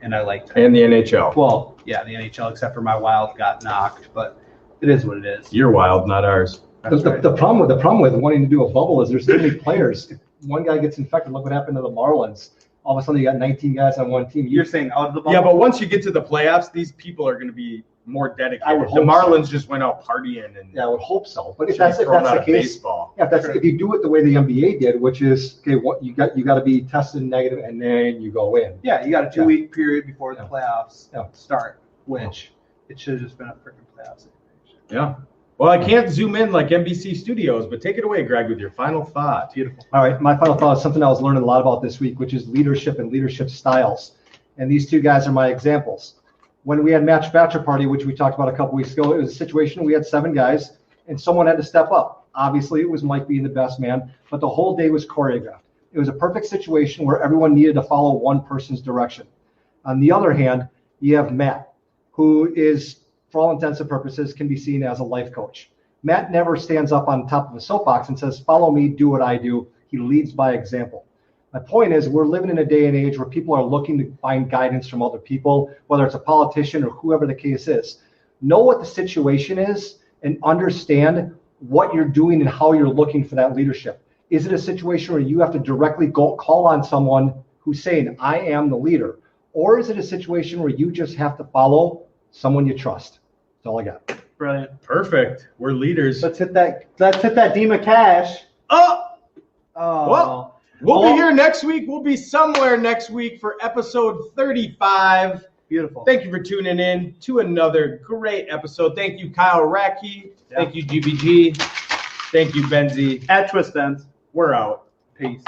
and I like that. And the NHL. Well, yeah, the NHL, except for my Wild got knocked, but it is what it is. You're wild, not ours. That's right. The problem with wanting to do a bubble is there's too many players. If one guy gets infected, look what happened to the Marlins. All of a sudden, you got 19 guys on one team. You're saying out of the bubble? Yeah, but once you get to the playoffs, these people are going to be more dedicated. I would The hope Marlins just went out partying and yeah, I would hope so. But if should be that's thrown out the of case, baseball. yeah, if you do it the way the NBA did, which is okay, what you got to be tested negative and then you go in. Yeah, you got a 2-week period before the Yeah. playoffs Yeah. start, which it should have just been a freaking playoffs. Yeah. Well, I can't zoom in like NBC Studios, but take it away, Greg, with your final thought. Beautiful. All right, my final thought is something I was learning a lot about this week, which is leadership and leadership styles. And these 2 guys are my examples. When we had Match Bachelor Party, which we talked about a couple weeks ago, it was a situation we had 7 guys, and someone had to step up. Obviously, it was Mike being the best man, but the whole day was choreographed. It was a perfect situation where everyone needed to follow one person's direction. On the other hand, you have Matt, who is, for all intents and purposes, can be seen as a life coach. Matt never stands up on top of a soapbox and says, follow me, do what I do. He leads by example. My point is, we're living in a day and age where people are looking to find guidance from other people, whether it's a politician or whoever the case is. Know what the situation is and understand what you're doing and how you're looking for that leadership. Is it a situation where you have to directly go call on someone who's saying, I am the leader? Or is it a situation where you just have to follow someone you trust? That's all I got. Brilliant. Perfect. We're leaders. Let's hit that Dima Cash. Oh, Oh. Well, we'll be here next week. We'll be somewhere next week for episode 35. Beautiful. Thank you for tuning in to another great episode. Thank you, Kyle Ratke. Yeah. Thank you, GBG. Thank you, Benzie. At Twist Ends. We're out. Peace.